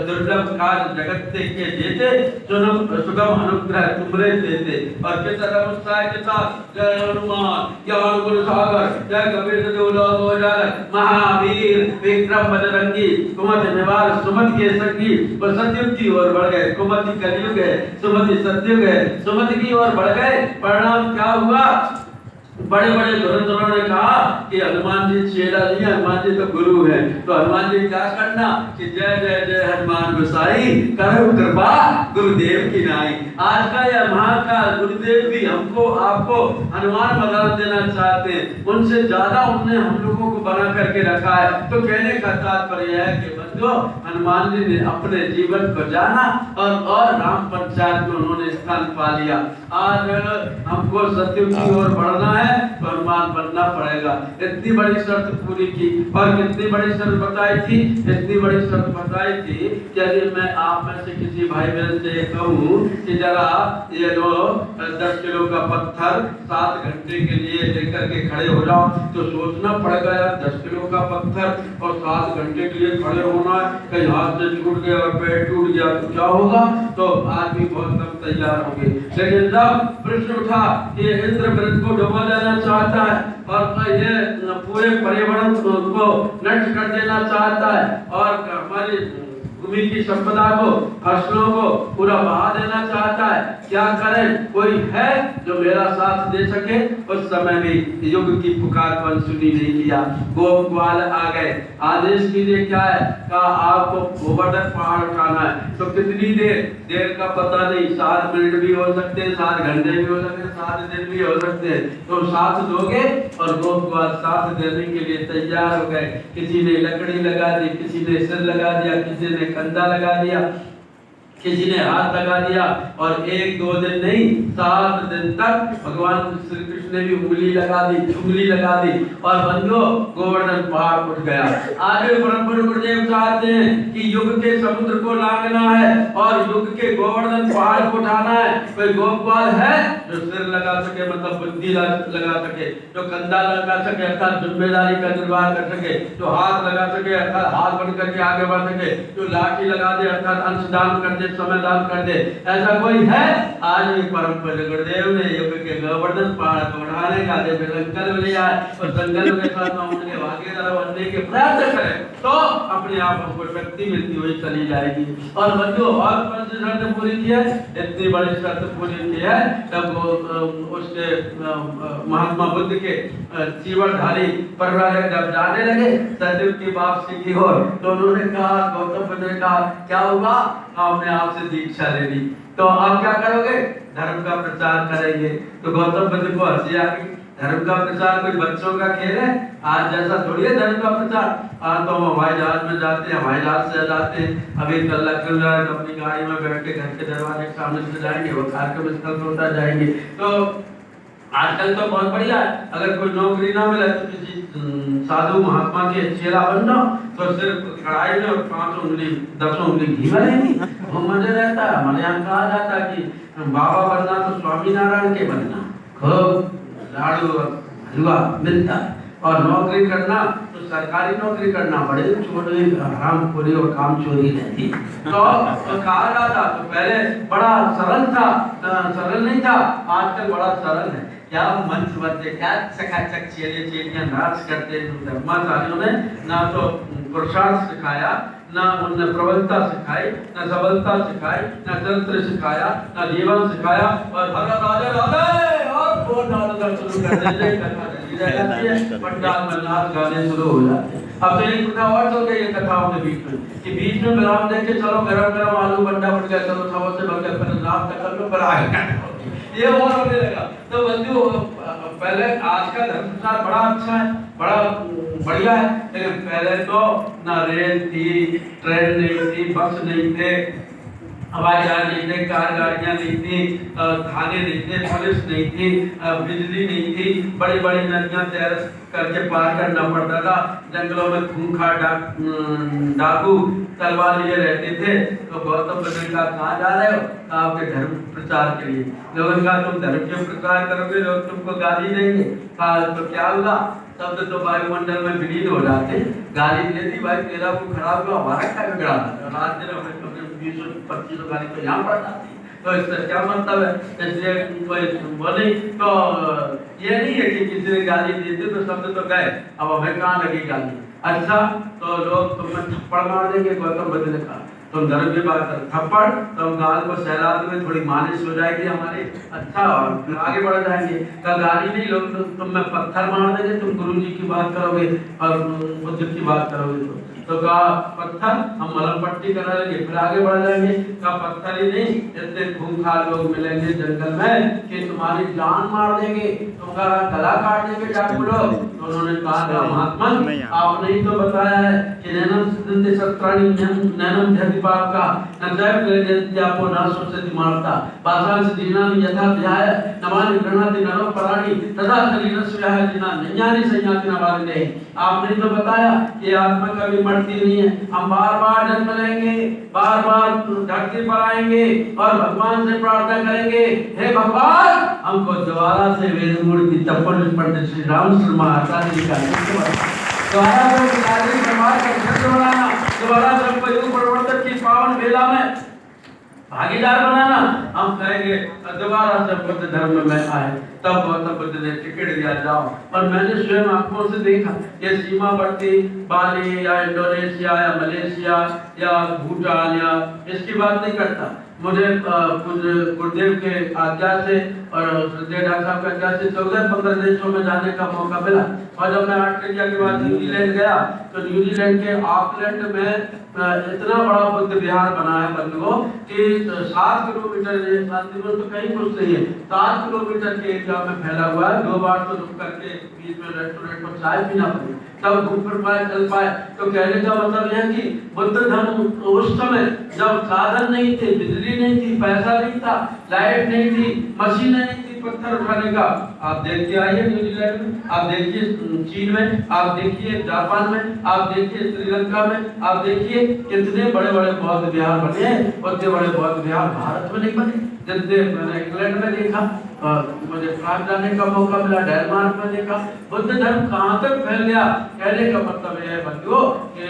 दुर्लभ कार्य जगत के देते, सुगम अनुग्रह तुमरे देते। और किस उत्साह के साथ जय हनुमान ज्ञान गुण सागर, जय कबीर देव लोक उजागर, महावीर विक्रम बजरंगी, कुमति निवार सुमति के संगी। और सतयुग की ओर बढ़ गए, कुमति कलयुग है, सुमति सतयुग है, सुमति की ओर बढ़ गए। परिणाम क्या हुआ, बड़े बड़े धुरंधरों ने कहा कि हनुमान जी चेला नहीं, हनुमान जी तो गुरु है। तो हनुमान जी क्या करना कि जय जय जय हनुमान गोसाई, करो कृपा गुरुदेव की नाई। आज का यह महाकाल गुरुदेव भी हमको आपको हनुमान बना देना चाहते हैं, उनसे ज्यादा उन्होंने हम लोगों को बना करके रखा है। तो कहने का तात्पर्य है कि बंधुओं, हनुमान जी ने अपने जीवन को जाना और राम पंचायत में उन्होंने स्थान पा लिया। आज हमको सत्य की ओर बढ़ना है तो हनुमान बनना पड़ेगा। इतनी बड़ी शर्त पूरी की, और कितनी बड़ी शर्त बताई थी, इतनी बड़ी शर्त बताई थी कि यदि मैं आप में से किसी भाई बहन से कहूँ कि जरा ये जो 10 किलो का पत्थर 7 घंटे के लिए लेकर के खड़े हो जाओ, तो सोचना पड़ेगा यार 10 किलो का पत्थर और 7 घंटे के लिए खड़े होना है, कहीं हाथ से छूट गया और पैर टूट गया तो क्या होगा। तो आदमी बहुत कम तैयार होंगे। लेकिन जब प्रश्न उठा कि इंद्रप्रस्थ को डुबा देना चाहता है और ये पूरे पर्यावरण को नष्ट कर देना चाहता है और हमारी भूमि की संपदा को, फसलों को पूरा बहा देना चाहता है, क्या करें, कोई है जो मेरा साथ दे सके। उस समय भी युग की पुकार को अनसुनी नहीं किया। गोपाल आ गए, आदेश कीजिए क्या है, कहा आपको गोवर्धन पहाड़ उठाना है। तो कितनी देर का पता नहीं, 7 मिनट भी हो सकते हैं, 7 घंटे भी हो सकते हैं, 7 दिन भी हो सकते हैं। तो साथ दोगे, और गोपाल साथ देने के लिए तैयार हो गए। किसी ने लकड़ी लगा दी, किसी ने सिर लगा दिया, किसी ने कंधा लगा दिया, किसी ने हाथ लगा दिया। और 1-2 दिन नहीं, 7 दिन तक भगवान श्री कृष्ण ने भी उंगली लगा दी और बंधुओं गोवर्धन पहाड़ उठ गया। आगे परम गुरुदेव चाहते हैं कि युग के समुद्र को लांघना है और युग के गोवर्धन पहाड़ को उठाना है। कोई गोपाल है जो सिर लगा सके, मतलब बुद्धि लगा सके, जो कंधा लगा सके अर्थात जिम्मेदारी का निर्वाह कर सके, जो हाथ लगा सके अर्थात हाथ बढ़ करके आगे बढ़ सके, जो लाठी लगा दे अर्थात अंशदान कर दे, समय दान कर दे, ऐसा कोई है? आज भी परम पूज्य गुरुदेव ने युग के गोवर्धन पहाड़ को बढ़ाने का जब जंगल में ले आए और जंगल के साथ में उनके भागीदार बनने के प्रयास करें तो अपने आप हमको शक्ति मिलती हुई चली जाएगी। और बच्चों और कौन सी शर्त पूरी की है? इतनी बड़ी शर्त पूरी की है तब उसके महात्मा बुद्ध के चीवरधारी परिवार जब जाने लगे सतयुग की वापसी की ओर तो उन्होंने कहा, गौतम बुद्ध ने कहा क्या हुआ? आपने आपसे दीक्षा ले ली तो आप क्या करोगे? धर्म का प्रचार करेंगे। तो गौतम बुद्ध को हंसी आ गई, धर्म का प्रचार कोई बच्चों का खेल है? आज जैसा थोड़ी है धर्म का प्रचार। आज तो हम हवाई जहाज में जाते हैं, हवाई जहाज से जाते हैं, अभी कल चल रहा है तो अपनी गाड़ी में बैठ के घर के दरवाजे के सामने से जाएंगे, वो कार्यक्रम स्थल पर होता जाएंगे। तो आजकल तो बहुत बढ़िया है, अगर कोई नौकरी ना मिले तो किसी साधु महात्मा के चेला बन जाओ तो सिर्फ कढ़ाई में और 5 उंगली 10 उंगली घी मिलेगी, वो मजे रहता है। हमारे यहाँ कहा जाता है कि बाबा बनना तो स्वामी नारायण के बनना, खूब लाड़ू हलवा मिलता है। और नौकरी करना तो सरकारी नौकरी करना, बड़े छोटे हराम खोरी और काम चोरी रहती। तो कहा जाता तो पहले बड़ा सरल था, सरल नहीं था, आजकल बड़ा सरल है। क्या मंच बदले, क्या चकाचक चेले चेलियां नाच करते हैं। धर्माचार्यों ने ना तो पुरुषार्थ सिखाया, ना उनने प्रबलता सिखाई, ना सबलता सिखाई, ना चरित्र सिखाया, ना जीवन सिखाया, और हर राजा राधे और बोल डालना शुरू कर देते हैं। पंडाल में नाच गाने शुरू हो जाते हैं। अब तो एक कथा और चल गई है कथाओं के बीच में कि बीच में विराम देके चलो गरम गरम आलू बंडा फट गया, चलो छाव से भर गया, फिर नाम कर लो, पर आए ये और होने लगा। तो बंधु पहले आज का धर्म प्रचार बड़ा अच्छा है, बड़ा बढ़िया है, लेकिन पहले तो ना रेल थी, ट्रेन नहीं थी, बस नहीं थे, हवाई जहाज नहीं थे, कार गाड़ियां नहीं थी, थाने नहीं थे, पुलिस नहीं थी, बिजली नहीं थी, बड़ी बड़ी नदियां तैर करके पार करना पड़ता था। जंगलों में खूंखार डाकू तलवार लिए रहते थे। तो गौतम बुद्ध ने कहा कहाँ जा रहे हो? आपके धर्म प्रचार के लिए। लोगों ने कहा तुम धर्म के प्रचार करोगे, लोग तुमको गाली देंगे। कहा तो क्या हुआ? शब्द तो वायुमंडल में विलीन हो जाते, गाली दे दी, भाई तेरा वो खराब हुआ, हमारा क्या बिगड़ा? रात दिन हमें 20-25 गाली तो यहाँ पड़ जाती। तो इसका क्या मतलब है? इसलिए कोई बोले तो ये नहीं है कि किसी ने गाली दी थी तो शब्द तो गए, अब हमें कहाँ लगी गाली। अच्छा तो लोग तुम्हें थप्पड़ मार देंगे। गौतम बुद्ध ने कहा तुम धर्म की बात कर थप्पड़, तो हम गाल को सहलाते में थोड़ी मालिश हो जाएगी हमारी, अच्छा और फिर आगे बढ़ जाएंगे। कल गाली नहीं, लोग तुम्हें पत्थर मार देंगे, तुम गुरु जी की बात करोगे और बुद्ध की बात करोगे। तो कहा पत्थर, हम मलम पट्टी करा लेंगे, फिर आगे बढ़ जाएंगे। कहा पत्थर ही नहीं, इतने खूंखार लोग मिलेंगे जंगल में कि तुम्हारी जान मार देंगे, तुम्हारा गला काट देंगे डाकू लोग। तो उन्होंने कहा महात्मा आपने ही तो बताया है कि नैनम सिद्धि सत्राणि नैनम धरती पाप का न जैव गृहत्यापो न सुसति मारता बासांस दीनानि यथा ध्याय नमानि गृह्णाति नरो पराणि तथा शरीरस्य व्याह जिना नैयानि संयाति न वालिने। आपने तो बताया कि आत्मा कभी मरती नहीं है, हम बार बार जन्म लेंगे, बार बार धरती पर आएंगे और भगवान से प्रार्थना करेंगे, हे भगवान हमको दोबारा से वेद मूर्ति तपन पंडित श्री रामचंद्र महाराज जी का दोबारा से समाज का छत्र बनाना, दोबारा से हमको युग परिवर्तन की पावन बेला में भागीदार बनाना। हम कहेंगे दोबारा से बुद्ध धर्म में आए। तब गौतम बुद्ध ने टिकट दिया जाओ। और मैंने स्वयं आंखों से देखा ये सीमावर्ती बाली या इंडोनेशिया या मलेशिया या भूटान या इसकी बात नहीं करता, मुझे गुरुदेव के आज्ञा से और श्रद्धेय डॉक्टर साहब के आज्ञा से 14-15 देशों में जाने का मौका मिला। और जब मैं ऑस्ट्रेलिया के बाद न्यूजीलैंड गया तो न्यूजीलैंड के ऑकलैंड में इतना बड़ा बुद्ध विहार बना है बंधुओं कि 7 किलोमीटर, 7 किलोमीटर तो कहीं कुछ नहीं है, 7 किलोमीटर के एरिया में फैला हुआ है। 2 बार तो रुक करके बीच में रेस्टोरेंट पर चाय पीना पड़ी, तब घूम फिर पाए, चल पाए। तो कहने का मतलब यह है कि बुद्ध धर्म उस समय जब साधन नहीं थे, बिजली नहीं थी, पैसा नहीं था, लाइट नहीं थी, मशीन नहीं थी पत्थर उठाने का। आप देखते आइए न्यूजीलैंड में, आप देखिए चीन में, आप देखिए जापान में, आप देखिए श्रीलंका में, आप देखिए कितने बड़े बड़े बौद्ध विहार बने हैं। उतने बड़े बौद्ध विहार भारत में नहीं बने। जितने मैंने इंग्लैंड में देखा, मुझे फ्रांस जाने का मौका मिला, डेनमार्क में देखा, बुद्ध धर्म कहाँ तक फैल गया। कहने का मतलब यह है बंधुओं कि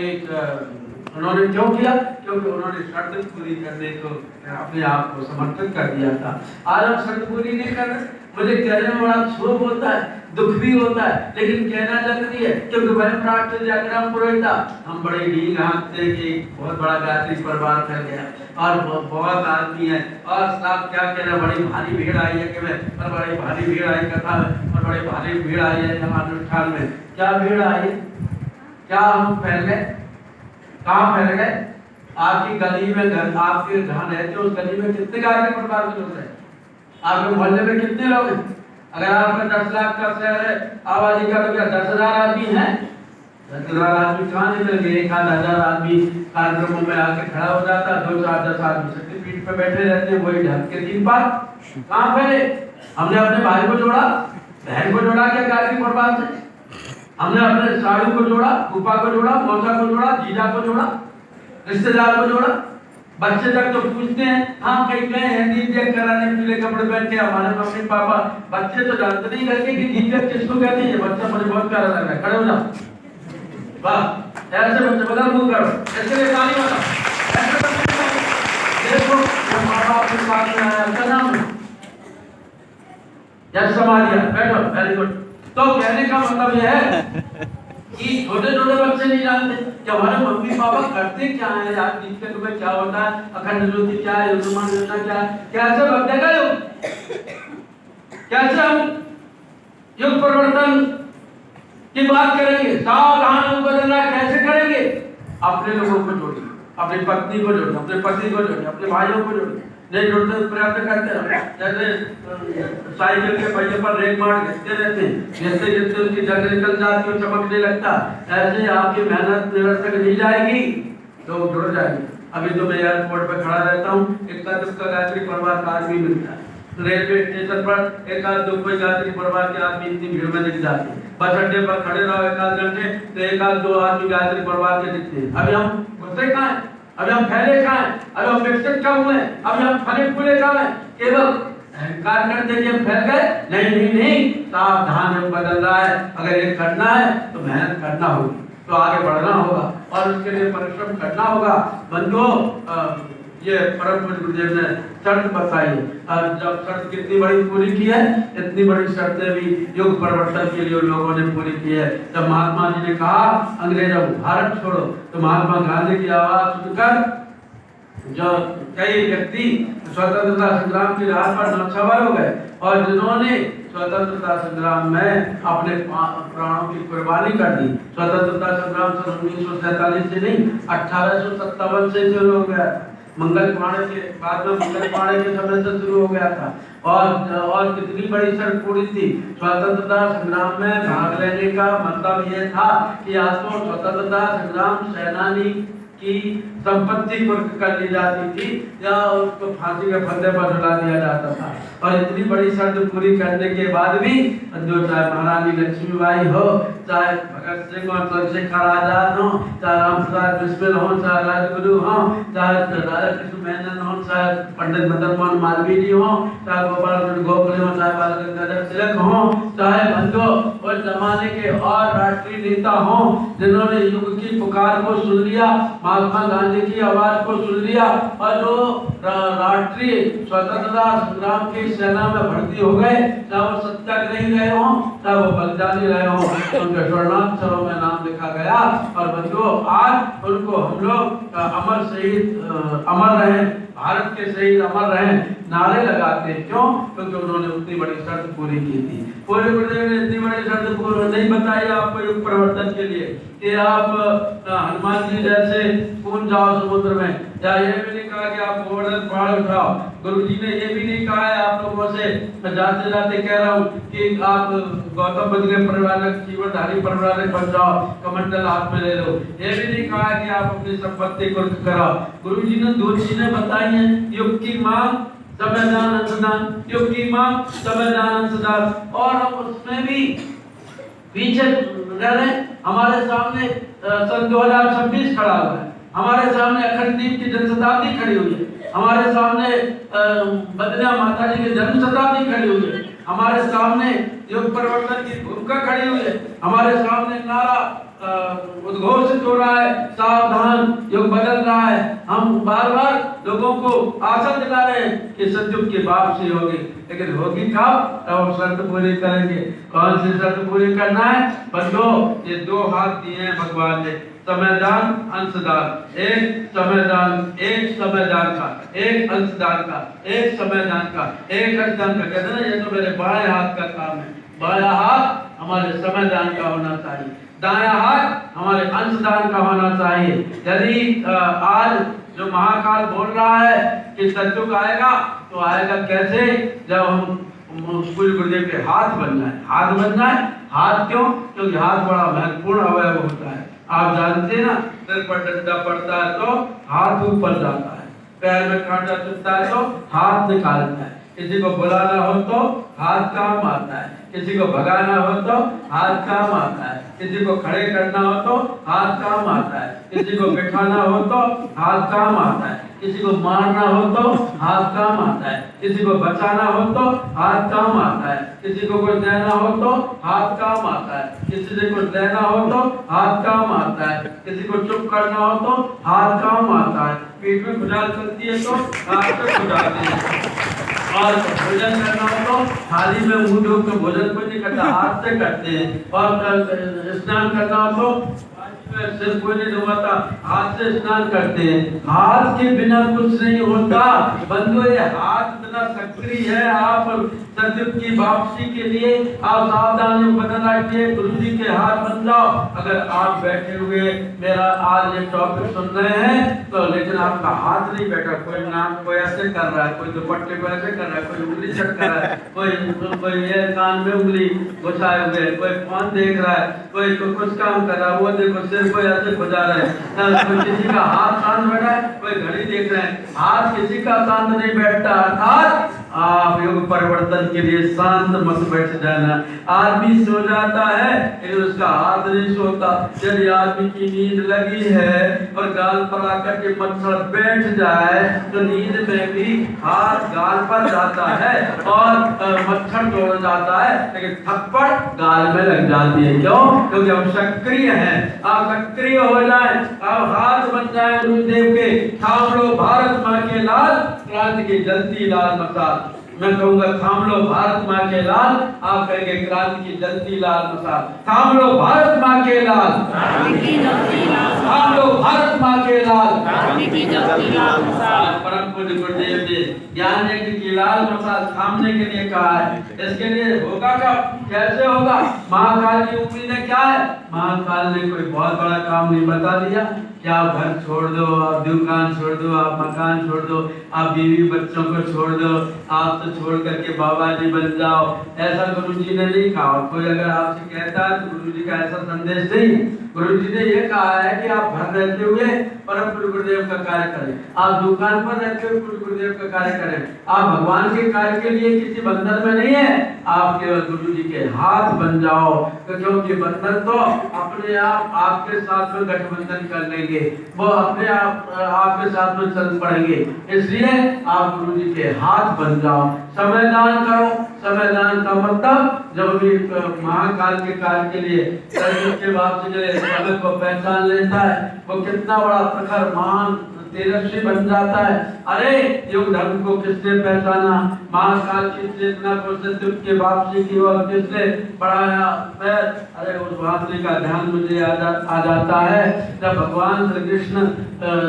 उन्होंने क्यों किया? क्योंकि उन्होंने शर्त पूरी करने को अपने आप को समर्पित कर दिया था। आज हम शर्त पूरी नहीं कर रहे। मुझे कहने में बड़ा क्षोभ होता है, दुख भी होता है, लेकिन कहना जरूरी है क्योंकि वह प्रार्थना जागरण पुरोहित हम बड़े ढील हाँकते कि बहुत बड़ा गायत्री परिवार फैल गया और बहुत आदमी है और साहब क्या कहना, बड़ी भारी भीड़ आई है कि मैं और बड़ी भारी भीड़ आई कथा में और बड़ी भारी भीड़ आई है यहाँ अनुष्ठान में। क्या भीड़ आई है? क्या हम फैल गए? कहाँ फैल गए? आपकी गली में घर, आपके जहाँ रहते हो उस गली में कितने गायत्री परिवार के लोग हैं? आपके मोहल्ले में कितने लोग हैं? अगर आपका 10 लाख का शहर है, आबादी का तो क्या 10,000 आदमी है? 10,000 आदमी कहाँ निकल गए? 1,000 आदमी कार्यक्रमों में आके खड़ा हो जाता, 2-4-10 आदमी शक्तिपीठ पे बैठे रहते, वही ढक के 3 बार कहाँ फैले? हमने अपने भाई को जोड़ा, बहन को जोड़ा क्या गायत्री परिवार से? हमने अपने साड़ू को जोड़ा, फूफा को जोड़ा, मौसा को जोड़ा, जीजा को जोड़ा, रिश्तेदार को जोड़ा। बच्चे तक तो पूछते हैं, हाँ कहीं गए हैं जीजा कराने, पीले कपड़े पहन के हमारे मम्मी पापा। बच्चे तो जानते नहीं करके कि जीजा किसको कहते हैं। बच्चा मुझे बहुत प्यारा लग रहा है, खड़े हो जाओ, वाह ऐसे बच्चे बदल मुंह करो, इसके लिए ताली बजाओ। देखो माँ बाप के पास में आया, क्या नाम है? यश समाधिया, बैठो, वेरी गुड। तो कहने का मतलब यह है कि छोटे छोटे बच्चे नहीं जानते कि हमारे मम्मी पापा करते क्या है, आज दिन के तुम्हें क्या होता है, अखंड ज्योति क्या है, युष्मान योजना क्या है, कैसे बदलेगा युग, कैसे हम युग परिवर्तन की बात करेंगे, सावधान युग बदलना कैसे करेंगे? अपने लोगों को जोड़िए, अपनी पत्नी को जोड़िए, अपने पति को जोड़िए, अपने भाइयों को जोड़िए। नहीं जुड़ते प्रयत्न करते रहो, जैसे साइकिल के पहिए पर रेक मार घिसते रहते, जैसे जैसे उसकी जंग निकल जाती है चमकने लगता, ऐसे आपकी मेहनत निरर्थक नहीं जाएगी, लोग जुड़ जाएंगे। अभी तो मैं एयरपोर्ट पे खड़ा रहता हूँ, एक का गायत्री परिवार का आदमी मिलता है, रेलवे स्टेशन पर एक आध दो कोई गायत्री परिवार के आदमी इतनी भीड़ में दिख जाते हैं, बस अड्डे पर खड़े रहो 1-8 घंटे तो 1-2 आदमी गायत्री परिवार के दिखते हैं। अभी हम घुसते कहाँ हैं? अभी हम फैले कहाँ हैं? अभी हम विकसित कहाँ हुए हैं? अभी हम फले फूले कहाँ हैं? केवल अहंकार करते कि हम फैल गए? नहीं नहीं नहीं, सावधान हम बदल रहा है। अगर ये करना है तो मेहनत करना होगी, तो आगे बढ़ना होगा और उसके लिए परिश्रम करना होगा। बंधुओं, ये परम पूज्य गुरुदेव ने शर्त बताई और जब शर्त कितनी बड़ी पूरी की है, इतनी बड़ी शर्तें भी युग परिवर्तन के लिए लोगों ने पूरी की है। जब महात्मा जी ने कहा अंग्रेजों भारत छोड़ो, तो महात्मा गांधी की आवाज सुनकर जो कई व्यक्ति स्वतंत्रता संग्राम की राह पर नौछावर हो गए और जिन्होंने स्वतंत्रता संग्राम में अपने प्राणों की कुर्बानी कर दी। स्वतंत्रता संग्राम सन 1947 से नहीं, 1857 से शुरू हो गया। मंगल पांडे के बाद में मंगल पांडे के समय से शुरू हो गया था और कितनी बड़ी शर्त पूरी थी। स्वतंत्रता संग्राम में भाग लेने का मतलब यह था कि आज तो स्वतंत्रता संग्राम सेनानी की संपत्ति कुर्क कर ली जाती थी या उसको फांसी के फंदे पर झुला दिया जाता था। और इतनी बड़ी शर्त पूरी करने के बाद भी जो चाहे महारानी लक्ष्मीबाई हो, चाहे भगत सिंह हो, चंद्रशेखर आजाद हो, चाहे राम प्रसाद बिस्मिल हो, चाहे राजगुरु हो, चाहे राजा कृष्ण मेनन हो, चाहे पंडित मदन मोहन मालवीय जी हो, चाहे गोपाल गोखले हो, चाहे बाल गंगाधर तिलक हो, चाहे बंधु उस जमाने के और राष्ट्रीय नेता हो जिन्होंने युग की पुकार को सुन लिया, महात्मा गांधी की आवाज को सुन लिया और जो राष्ट्रीय स्वतंत्रता संग्राम की सेना में भर्ती हो गए, चाहे वो सत्याग्रही रहे हो, चाहे वो बलिदानी रहे हो, उनके स्वर्णाक्षरों में नाम लिखा गया। और बंधुओं, आज उनको हम लोग अमर शहीद अमर रहे, भारत के शहीद अमर रहे नारे लगाते हैं। क्यों? क्योंकि उन्होंने उतनी बड़ी शर्त पूरी की थी। पूरे गुरुदेव ने इतनी बड़ी शर्त पूरी नहीं बताई आपको युग परिवर्तन के लिए कि आप हनुमान जी जैसे कूद जाओ समुद्र में, या ये भी नहीं कहा कि आप गोवर्धन पहाड़ उठाओ। गुरु जी ने ये भी नहीं कहा है आप लोगों से, मैं जाते जाते कह रहा हूँ कि आप गौतम बुद्ध के परिवारक जीवनधारी परिवारक बन जाओ, कमंडल हाथ में ले लो। ये भी नहीं कहा कि आप अपनी संपत्ति को कराओ। गुरु जी ने 2 चीजें बताई हैं, युग की मांग समय दान अंशदान, युग की मांग समय दान अंशदान। और हम उसमें भी पीछे रह रहे, हमारे सामने सन 2026 खड़ा हुआ है, हमारे सामने अखंड दीप की जन्म शताब्दी खड़ी हुई है, हमारे सामने बदरिया माता जी की जन्म शताब्दी खड़ी हुई है, हमारे सामने युग परिवर्तन की उनका खड़ी हुई है, हमारे सामने नारा उद्घोषित हो रहा है, सावधान युग बदल रहा है। हम बार बार लोगों को आशा दिला रहे हैं कि सतयुग की वापसी होगी, लेकिन होगी कब? तब शर्त पूरी करेंगे। कौन सी शर्त पूरी करना है? बंदो, ये दो हाथ दिए हैं भगवान ने, समयदान अंशदान। एक समयदान, एक समयदान का, एक अंशदान का, एक समयदान का, एक अंशदान का। कहते ना, ये तो मेरे बाएं हाथ का काम है। बायां हाथ हमारे समयदान का होना चाहिए, दायां हाथ हमारे अंशदान का होना चाहिए। यदि आज जो महाकाल बोल रहा है कि सतयुग आएगा, तो आएगा कैसे? जब हम पूज्य गुरुदेव के हाथ बनना है। हाथ बनना है, हाथ क्यों? क्योंकि हाथ बड़ा महत्वपूर्ण अवयव होता है। आप जानते हैं ना, सिर पर डंडा पड़ता है तो हाथ ऊपर जाता है, पैर में कांटा चुभता है तो हाथ निकालता है, किसी को बुलाना हो तो हाथ काम आता है, किसी को भगाना हो तो हाथ काम आता है, किसी को खड़े करना हो तो हाथ काम आता है, किसी को बिठाना हो तो हाथ काम आता है, किसी को मारना हो तो हाथ काम आता है, किसी को बचाना हो तो हाथ काम आता है, किसी को कुछ देना हो तो हाथ काम आता है, किसी से कुछ लेना हो तो हाथ काम आता है, किसी को चुप करना हो तो हाथ काम आता है, पेट में खुजली चलती है तो हाथ से खुजाते हैं, और भोजन करना हो तो थाली में मुंह धो के भोजन कोई नहीं करता, हाथ से करते हैं, और स्नान करना हो तो सिर कोई नहीं धोता, हाथ से स्नान करते हैं। हाथ के बिना कुछ नहीं होता बंधु, ये हाथ बिना सक्रिय है। आप सतयुग की वापसी के लिए आप सावधान बदल रखिए, गुरु जी के हाथ बन जाओ। अगर आप बैठे हुए मेरा आज ये टॉपिक सुन रहे हैं तो, लेकिन आपका हाथ नहीं बैठा, कोई नाम कोई ऐसे कर रहा है, कोई दुपट्टे को ऐसे कर रहा है, कोई उंगली चट कर रहा है, कोई ये कान में उंगली घुसाए हुए, कोई फोन देख रहा है, कोई कुछ काम कर रहा है, वो देखो सिर को ऐसे खुजा रहा है, कोई किसी का हाथ शांत बैठा है, कोई घड़ी देख रहे हैं, हाथ किसी का शांत नहीं बैठता। अर्थात आप युग परिवर्तन के लिए शांत मत बैठ जाना। आदमी सो जाता है लेकिन उसका हाथ नहीं सोता। यदि आदमी की नींद लगी है और गाल पर आकर के मच्छर बैठ जाए तो नींद में भी हाथ गाल पर जाता है और मच्छर तोड़ जाता है, लेकिन थप्पड़ गाल में लग जाती है। क्यों? क्योंकि हम सक्रिय हैं। आप सक्रिय हो जाए, आप हाथ बन जाए गुरुदेव के, थाम लो भारत माँ के लाल, क्रांति की जलती लाल मसाल। मैं कहूंगा थाम लो भारत माँ के लाल, आप कहेंगे क्रांति की जलती लाल मसाल। थाम लो भारत माँ के लाल, थाम लो भारत माँ के लाल, परम पूज्य गुरुदेव ने ज्ञान यज्ञ की लाल मसाल थामने के लिए कहा है। इसके लिए होगा कब, कैसे होगा? महाकाल की उम्मीदें क्या है? महाकाल ने कोई बहुत बड़ा काम नहीं बता दिया कि आप घर छोड़ दो, आप दुकान छोड़ दो, आप मकान छोड़ दो, आप बीवी बच्चों को छोड़ दो, आप तो छोड़ करके बाबा जी बन जाओ। ऐसा गुरु जी ने नहीं कहा। कोई अगर आपसे कहता है तो गुरु जी का ऐसा संदेश नहीं। गुरु जी ने यह कहा है कि आप घर रहते हुए परम गुरुदेव का कार्य करें, आप दुकान पर रहते हुए गुरुदेव का कार्य करें। आप भगवान के कार्य के लिए किसी बंधन में नहीं है, आप केवल गुरु जी के हाथ बन जाओ, क्योंकि बंधन तो अपने आप आपके साथ में गठबंधन कर लेंगे, वो अपने आप आपके साथ में चल पड़ेंगे। इसलिए आप गुरु जी के हाथ बन जाओ, समयदान करो। समयदान का मतलब जब भी महाकाल के कार्य के लिए के बाद से समय को पहचान लेता है, वो कितना बड़ा प्रखर महान तेजस्वी बन जाता है। अरे युग धर्म को किसने पहचाना, महाकाल की चेतना को सतयुग के वापसी की ओर किसने बढ़ाया पैर? अरे उस वापसी का ध्यान मुझे आ जाता है जब भगवान श्री कृष्ण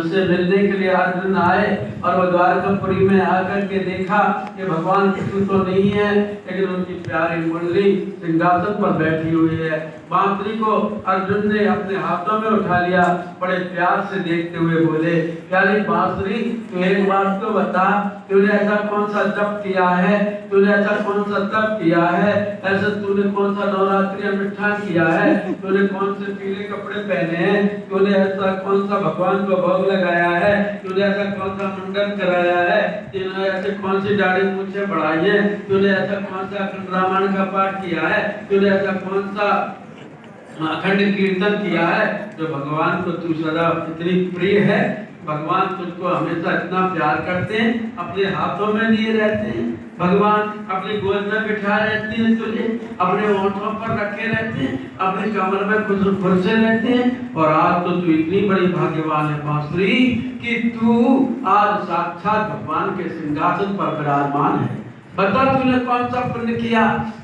से मिलने के लिए अर्जुन आए और वो द्वारकापुरी में आकर के देखा कि भगवान कृष्ण तो नहीं है, लेकिन उनकी प्यारी मुरली सिंहासन पर बैठी हुई है। बांसुरी को अर्जुन ने अपने हाथों में उठा लिया, बड़े प्यार से देखते हुए बोले, प्यारी बांसुरी तू एक बात तो बता, तूने ऐसा कौन सा जप किया है, तूने ऐसा कौन सा तप किया है, ऐसा तूने कौन सा नवरात्रि अनुष्ठान किया है, तूने कौन से पीले कपड़े पहने हैं, तूने ऐसा कौन सा भगवान को भोग लगाया है, तूने ऐसा कौन सा मुंडन कराया है, तूने ऐसे कौन सी दाढ़ी मूंछें बढ़ाई है, तूने ऐसा कौन सा अखंड रामायण का पाठ किया है, तूने ऐसा कौन सा अखंड कीर्तन किया है जो भगवान को तू सदा इतनी प्रिय है। भगवान तुझको हमेशा इतना प्यार करते हैं, अपने हाथों में लिए रहते हैं, भगवान अपनी गोद में बिठा रहते हैं तुझे, अपने होठों पर रखे रहते हैं, अपने कमर में खुरसे रहते हैं। और आज तो तू इतनी बड़ी भाग्यवान है बांसुरी कि तू आज साक्षात भगवान के सिंहासन पर विराजमान है। बता तूने कौन सा पुण्य किया?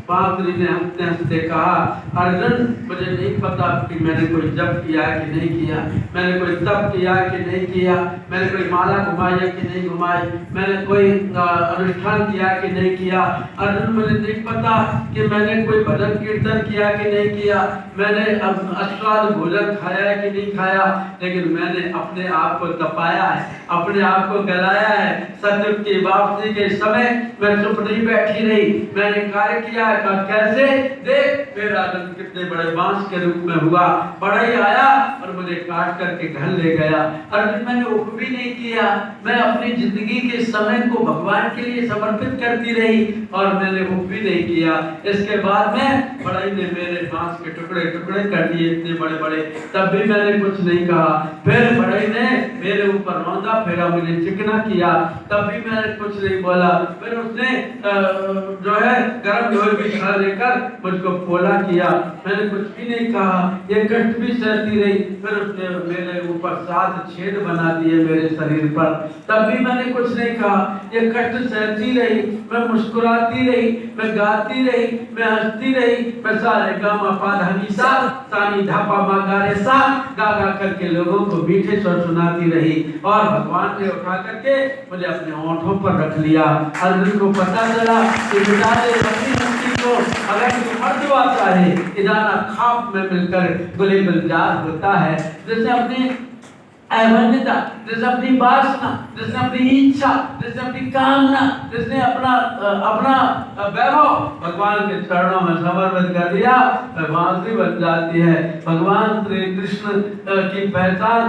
बांसुरी ने हंसते हंसते कहा, अर्जुन मुझे नहीं पता कि मैंने कोई जप किया है कि नहीं किया, मैंने कोई तप किया है कि नहीं किया, मैंने कोई माला घुमाई है कि नहीं घुमाई, मैंने कोई अनुष्ठान किया है कि नहीं किया। अर्जुन मुझे नहीं पता कि मैंने कोई भजन कीर्तन किया कि नहीं किया, मैंने अस्वाद भोजन खाया है कि नहीं खाया, लेकिन मैंने अपने आप को तपाया है, अपने आप को गलाया है। सत्य की वापसी के समय मैं चुप नहीं बैठी रही, मैंने कार्य किया है। कैसे? देख मेरा आनंद कितने बड़े बांस के रूप में हुआ, बड़ा ही आया और मुझे काट करके घर ले गया। अर्जुन मैंने उप भी नहीं किया, मैं अपनी जिंदगी के समय को भगवान के लिए समर्पित करती रही और मैंने उप भी नहीं किया। इसके बाद में बड़ाई ने मेरे बांस के टुकड़े टुकड़े कर दिए इतने बड़े बड़े, तब भी मैंने कुछ नहीं कहा। फिर बड़ाई ने मेरे ऊपर रौंदा फेरा, मुझे चिकना किया, तब भी मैंने कुछ नहीं बोला। फिर उसने जो है गर्म लोहे की छड़ लेकर मुझको फोला किया, मैंने कुछ भी नहीं कहा, ये कष्ट भी सहती रही। फिर उसने मेरे ऊपर 7 छेद बना दिए मेरे शरीर पर, तब भी मैंने कुछ नहीं कहा, ये कष्ट सहती रही। मैं मुस्कुराती रही, मैं गाती रही, मैं हंसती रही, मैं सारे गामा पाधानी सा सानी धापा मागारे सा गा गा करके लोगों को मीठे स्वर सुनाती रही। और भगवान ने उठा करके मुझे अपने होठों पर रख लिया। अर्जुन को पता चला कि बेचारे अपनी मुक्ति को अगर तू मर जाता है, इदाना खाप में मिलकर गुले गुलजार होता है। जैसे अपनी अवन्यता, जैसे अपनी वासना, जैसे अपनी इच्छा, जैसे अपनी कामना, जिसने अपना वैभव भगवान के चरणों में समर्पित कर दिया, बांसुरी बन जाती है। भगवान श्री कृष्ण की पहचान,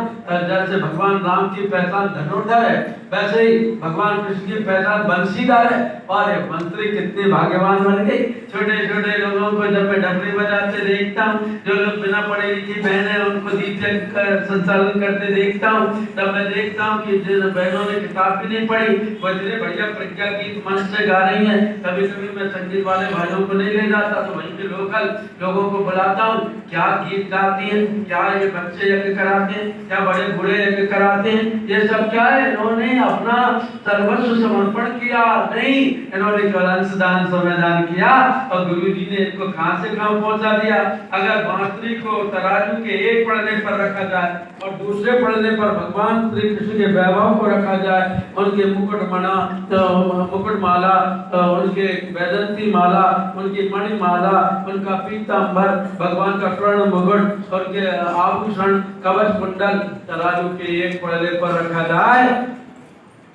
जैसे भगवान राम की पहचान धनुर्धर है, वैसे ही भगवान कृष्ण की पहचान बंशीधर है। और ये बांसुरी कितने भाग्यवान बन गई। छोटे छोटे लोगों को जब मैं डबरी बजाते देखता हूँ, जो लोग बिना पढ़े लिखी बहनें उनको दीपक संचालन करते देखता हूँ, तब मैं देखता हूँ कि जिन बहनों ने किताब भी नहीं पढ़ी वो इतने बढ़िया प्रज्ञा गीत मंच से गा रही हैं। कभी कभी मैं संगीत वाले भाइयों को नहीं ले जाता तो वहीं के लोकल लोगों को बुलाता हूँ, क्या गीत गाती हैं, क्या ये बच्चे यज्ञ कराते हैं, क्या बड़े बूढ़े यज्ञ कराते हैं, ये सब क्या है? इन्होंने अपना सर्वस्व समर्पण किया नहीं, इन्होंने केवल अंशदान संविधान किया और गुरु जी ने इनको कहां से कहां पहुंचा दिया। अगर बांसुरी को तराजू के एक पड़ने पर रखा जाए और दूसरे पड़ने पर भगवान श्री कृष्ण के वैभव को रखा जाए, उनके मुकुटमाला, उनके वैजंती माला, उनकी मणिमाला, उनका पीतांबर, भगवान का स्वर्ण मुकुट, उनके आभूषण कवच कुंडल तराजू के एक पड़ने पर रखा जाए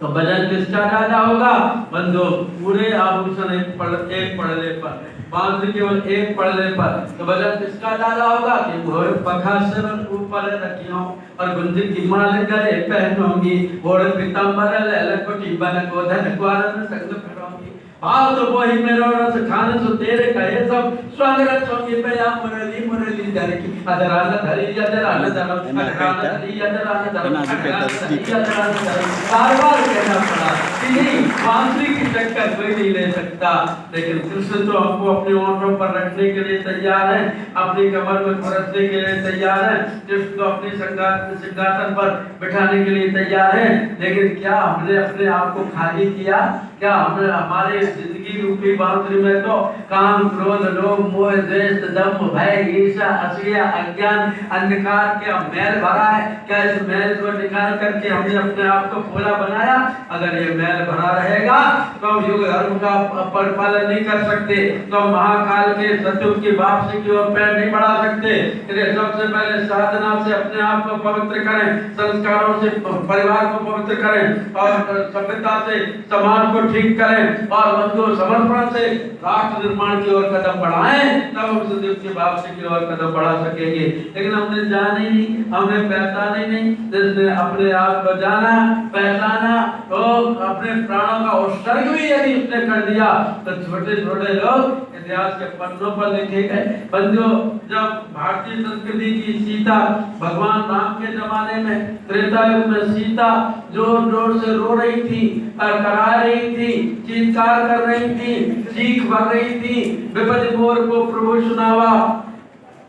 तो वजन किसका ज्यादा होगा? बंधु पूरे आभूषण एक पड़ने पर, बांसुरी केवल एक पड़ने पर, तो वजन किसका ज्यादा होगा? कि घोड़े पखा से ऊपर रखियो और गुंजी की माल गले पहनोगी, घोड़े पीतांबर ललकोटी बन गोधन ग्वारन संग करोगी। भाव तो वही मेरो रस खान सो तेरे कहे सब स्वागत होंगे पया मुरली मुरली धर की अदरान धरी अदरान धरम अदरान धरी अदरान धरम अदरान धरी अदरान धरम। बार-बार कहना पड़ा कि नहीं, बांसुरी की टक्कर कोई नहीं ले सकता। लेकिन कृष्ण तो हमको अपने ओंठों पर रखने के लिए तैयार है, अपनी कमर में खुरसने के लिए तैयार है, कृष्ण तो अपने सिंहासन पर बिठाने के लिए तैयार है। लेकिन क्या हमने अपने आप को खाली किया? क्या हमने हमारे जिंदगी रूपी बांसुरी में तो काम क्रोध लोभ मोह द्वेष दंभ भय ईर्ष्या असूया अज्ञान अंधकार क्या मैल भरा है? क्या इस मैल को निकाल करके हमने अपने आप को भोला बनाया? अगर ये मैल भरा रहेगा तो हम युग धर्म का परिपालन नहीं कर सकते, तो महाकाल के सतयुग की वापसी की ओर पैर नहीं बढ़ा सकते। इसलिए सबसे पहले साधना से अपने आप को पवित्र करें, संस्कारों से परिवार को पवित्र करें और सभ्यता से समाज को ठीक करें और बंधुओं समर्पण से राष्ट्र निर्माण की ओर कदम बढ़ाएं, तब हम सदैव की वापसी की ओर कदम बढ़ा सकेंगे। लेकिन हमने जाना ही नहीं, हमने पहचाना ही नहीं। जिसने अपने आप को जाना पहचाना तो अपने प्राणों का उत्सर्ग भी यदि उसने कर दिया तो छोटे छोटे लोग इतिहास के पन्नों पर लिखे गए। बंधुओं, जब भारतीय संस्कृति की सीता भगवान राम के जमाने में त्रेता युग में सीता जोर जोर से रो रही थी, करा रही थी, चीत्कार कर रही थी, चीख भर रही थी, विपद मोर को प्रभु सुनावा,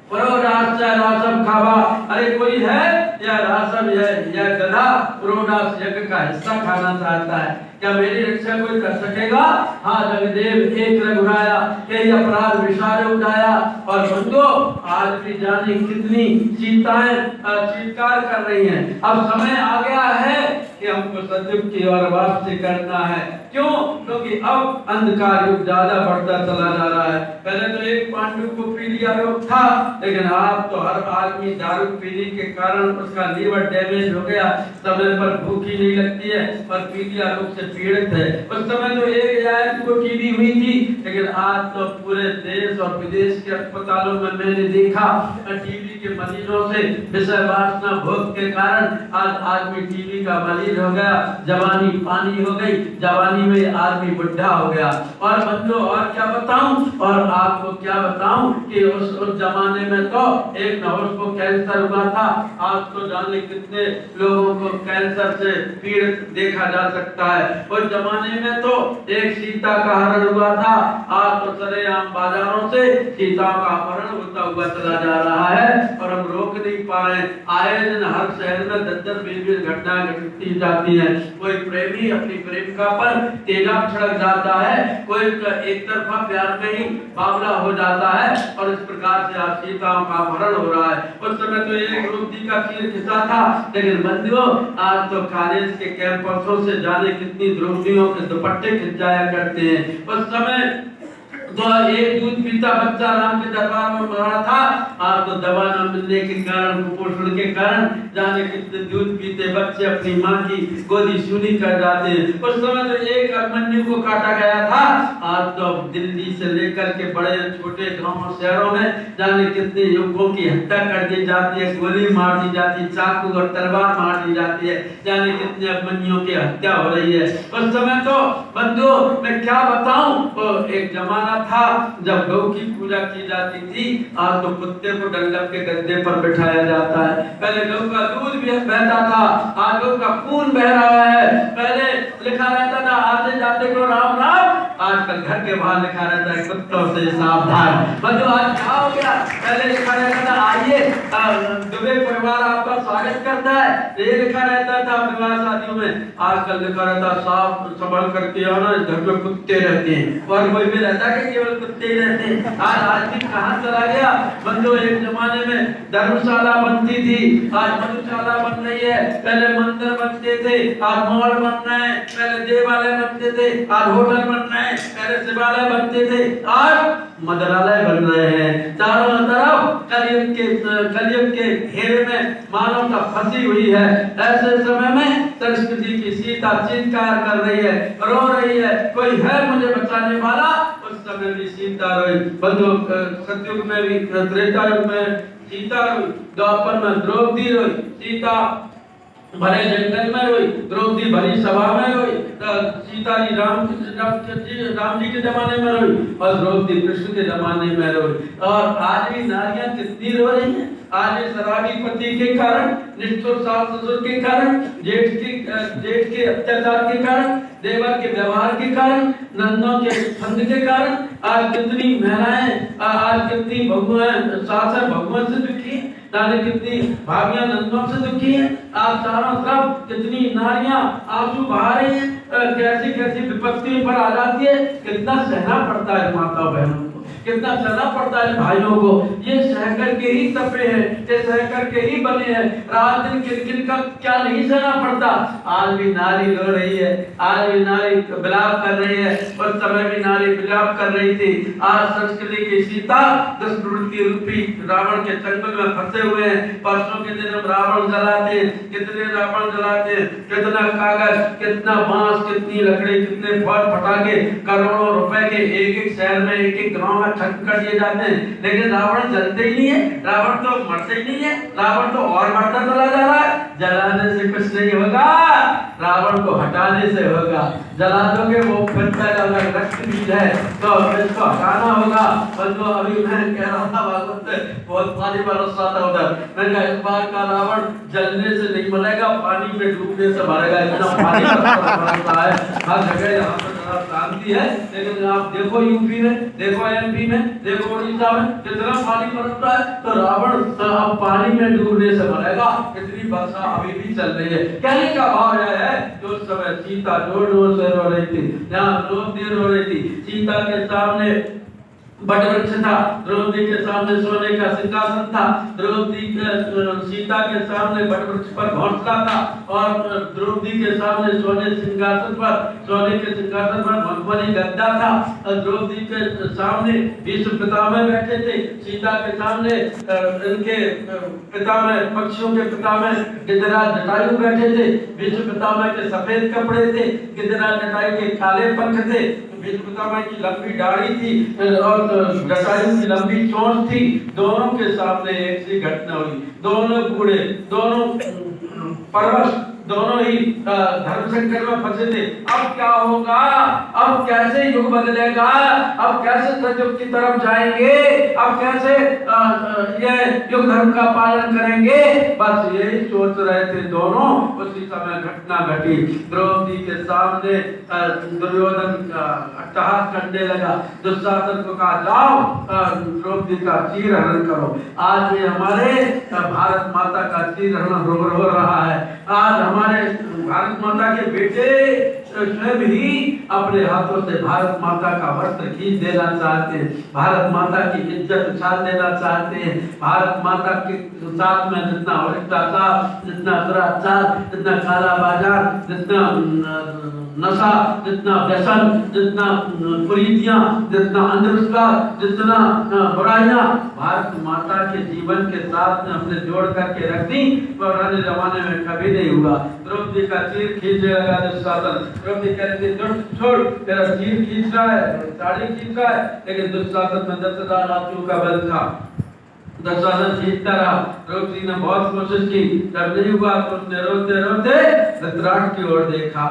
रासम खावा। अरे कोई है या रासम है या गधा पुरोडास यज्ञ का हिस्सा खाना चाहता है, क्या मेरी रक्षा कोई कर सकेगा? हाँ, जगदेव एक रघुराया, यही अपराध विशाल उठाया। और बंधुओं, आज भी जाने कितनी सीताएं चीत्कार कर रही हैं। अब समय आ गया है कि हमको सतयुग की ओर वापसी करना है। क्यों? क्योंकि अब अंधकार युग ज्यादा बढ़ता चला जा रहा है। पहले तो एक पांडु को पीलिया रोग था, लेकिन अब तो हर आदमी दारू पीने के कारण उसका लीवर डैमेज हो गया, समय पर भूख ही नहीं लगती है और पीलिया रोग से पीड़ित है। उस समय तो एक जायत को टीबी हुई थी, लेकिन आज तो पूरे देश और विदेश के अस्पतालों में मैंने देखा टीबी के मरीजों से विषय वासना भोग के कारण आज आदमी टीबी का मरीज हो गया, जवानी पानी हो गई, जवानी में आदमी बुढ़ा हो गया। और बंधुओं, और क्या बताऊं, और आपको क्या बताऊं कि उस जमाने में तो एक नौस को कैंसर हुआ था, आज तो जाने कितने लोगों को कैंसर से पीड़ित देखा जा सकता है। उस जमाने में तो एक सीता का हरण हुआ था, आज तो सरेआम बाजारों से सीताओं का अपहरण होता हुआ चला जा रहा है और हम रोक नहीं पा रहे। आए दिन हर शहर में 10-10 20-20 घटनाएं घटती जाती हैं। कोई प्रेमी अपनी प्रेमिका पर तेजाब छिड़क जाता है, कोई एक तरफा प्यार में ही बावला हो जाता है और इस प्रकार से आज सीताओं का अपहरण हो रहा है। उस समय तो एक द्रौपदी का सिर खिंचा था, लेकिन बंधुओं, आज तो कॉलेज के कैंपसों से जाने कितनी द्रौपदियों के दुपट्टे खिंचाया करते हैं। उस समय तो एक दूध पीता बच्चा राम के दरबार में मरा था, आज तो दवा न मिलने के कारण, कुपोषण के कारण जाने कितने दूध पीते बच्चे अपनी माँ की गोदी सूनी कर जाते हैं। उस समय तो एक अभिमन्यु को काटा गया था, आज तो दिल्ली से लेकर के बड़े छोटे गांव शहरों में जाने कितने युवकों की हत्या कर दी जाती है, गोली मार दी जाती है, चाकू और तलवार मार दी जाती है, जाने कितने अभिमन्युओं की हत्या हो रही है। उस समय तो बंधुओं, मैं क्या बताऊं, वो एक जमाना था जब गौ की पूजा की जाती थी, आज तो कुत्ते को डंडक के गद्दे पर बिठाया जाता है। पहले गौ का दूध भी बहता था, आज गौ का खून बह रहा है। पहले लिखा रहता था आते जाते को राम राम, आजकल घर के बाहर लिखा रहता है कुत्तों से सावधान। मतलब आज क्या हो गया? पहले लिखा रहता था आइए दुबे परिवार आपका स्वागत करता है, ये लिखा रहता था विवाह शादियों में। आजकल लिखा रहता साफ संभल करके आना, घर में कुत्ते रहते हैं और कोई भी रहता है केवल कुत्ते ही रहते हैं। आज आदमी कहाँ चला गया? बंधुओं, एक जमाने में धर्मशाला बनती थी, आज मधुशाला बन रही है। पहले मंदिर बनते थे, आज मॉल बन रहे हैं। पहले देवालय बनते थे, आज होटल बन रहे हैं। पहले शिवालय बनते थे, आज मदरालय बन रहे हैं। चारों तरफ कलयुग के घेरे में मानवता फंसी हुई है। ऐसे समय में संस्कृति की सीता चीत्कार कर रही है, रो रही है, कोई है मुझे बचाने वाला। उस समय भी सीता रोई। बंधु, सतयुग में भी, त्रेता युग में सीता रोई, द्वापर में द्रौपदी रोई। सीता भरे जंगल में रोई, द्रौपदी भरी सभा में रोई, सीता जी राम जी के जमाने में रोई और द्रौपदी कृष्ण के जमाने में रोई। और आज भी नारियां कितनी रो रही हैं। आज शराबी पति के कारण, निष्ठुर सास ससुर के कारण, जेठ के अत्याचार के कारण, देवर के व्यवहार के कारण, नंदों के फंद के कारण आज कितनी महिलाएं, आज कितनी सास भगवान से दुखी, जाने कितनी भाभियां नंदों से दुखी हैं। आज चारों तरफ कितनी नारियां आंसू बहा रही हैं, कैसी कैसी विपत्तियों पर आ जाती है। कितना सहना पड़ता है माता बहनों को। कितना सहना पड़ता है भाइयों को। ये सहकर के ही तपे हैं, ये सहकर के ही बने हैं। रात दिन किन का क्या नहीं सहना पड़ता। आज भी नारी रो रही है, आज भी नारी विलाप कर रही है, उस समय भी नारी विलाप कर रही थी। आज संस्कृति की सीता 10 प्रवृत्ति रूपी रावण के चंगुल में फंसे हुए हैं। परसों के दिन हम रावण जलाते, कितने रावण जलाते, कितना कागज, कितना बांस, कितनी लकड़ी, कितने फल पटाखे, करोड़ों रुपए के एक शहर में, एक गांव में खर्च कर दिए जाते हैं, लेकिन रावण जलते ही नहीं है, रावण तो मरते ही नहीं है, रावण तो और बढ़ता चला जा रहा है। जलाने से कुछ नहीं होगा, रावण को हटाने से होगा। जला दोगे वो फिरता अलग रक्त बीज है, तो इसको हटाना होगा। बंधु अभी मैं कह रहा था भागवत में बहुत पानी बरस रहा था उधर, मैंने कहा इस बार का रावण जलने से नहीं मरेगा, पानी में डूबने से मरेगा। इतना पानी बरसता है हर जगह, यहाँ पर शांति है, लेकिन आप देखो यूपी में, देखो एमपी में, देखो उड़ीसा में कितना पानी बरसता है। तो रावण अब पानी में डूबने से मरेगा। इतनी वर्षा अभी भी चल रही है। कहने का भाव यह है कि उस समय सीता जोर जोर से रो रही थी, जहाँ रो रही थी। सीता के सामने बटवृक्ष था, द्रौपदी के सामने सोने का सिंहासन था, द्रौपदी सीता के सामने बटवृक्ष पर घोंसला था, और द्रौपदी के सामने सोने के सिंहासन पर मखमली गद्दा था। द्रौपदी के सामने भीष्म पितामह बैठे थे, सीता के सामने इनके पितामह, पक्षियों के पितामह गिरिराज जटायु बैठे थे। भीष्म पितामह के सफेद कपड़े थे, गिरिराज जटायु के काले पंख थे। भीष्म पितामह की लंबी दाढ़ी थी और जटायु की लंबी चोंच थी। दोनों के सामने एक सी घटना हुई। दोनों बूढ़े, दोनों परवश, दोनों ही धर्म संकट में फंसे थे। अब क्या होगा, अब कैसे युग बदलेगा, अब कैसे सतयुग की तरफ जाएंगे, अब कैसे ये युग धर्म का पालन करेंगे, बस यही सोच रहे थे दोनों। उसी समय घटना घटी। द्रौपदी के सामने दुर्योधन अट्टहास करने लगा। दुशासन को कहा जाओ द्रौपदी का चीर हरण करो। आज भी हमारे भारत माता का चीर हरण हो रहा है। आज हमारे भारत माता के बेटे स्वयं ही अपने हाथों से भारत माता का वस्त्र खींच देना चाहते हैं, भारत माता की इज्जत उछाल देना चाहते हैं। भारत माता के साथ में जितना भ्रष्टाचार, जितना दुराचार, जितना काला बाजार, जितना नशा, जितना व्यसन, जितना कुरीतियां, जितना अंधविश्वास, जितना बुराइयां भारत माता के जीवन के साथ में हमने जोड़ करके रख दी, पुराने जमाने में कभी नहीं हुआ। द्रौपदी का चीर खींचने लगा दुशासन। द्रौपदी कह रही थी छोड़, तेरा चीर खींच रहा है, साड़ी खींच रहा है, लेकिन दुशासन में 10,000 हाथियों का बल था। दुशासन जीतता रहा। द्रौपदी ने बहुत कोशिश की, जब नहीं हुआ तो उसने रोते रोते धृतराष्ट्र की ओर देखा,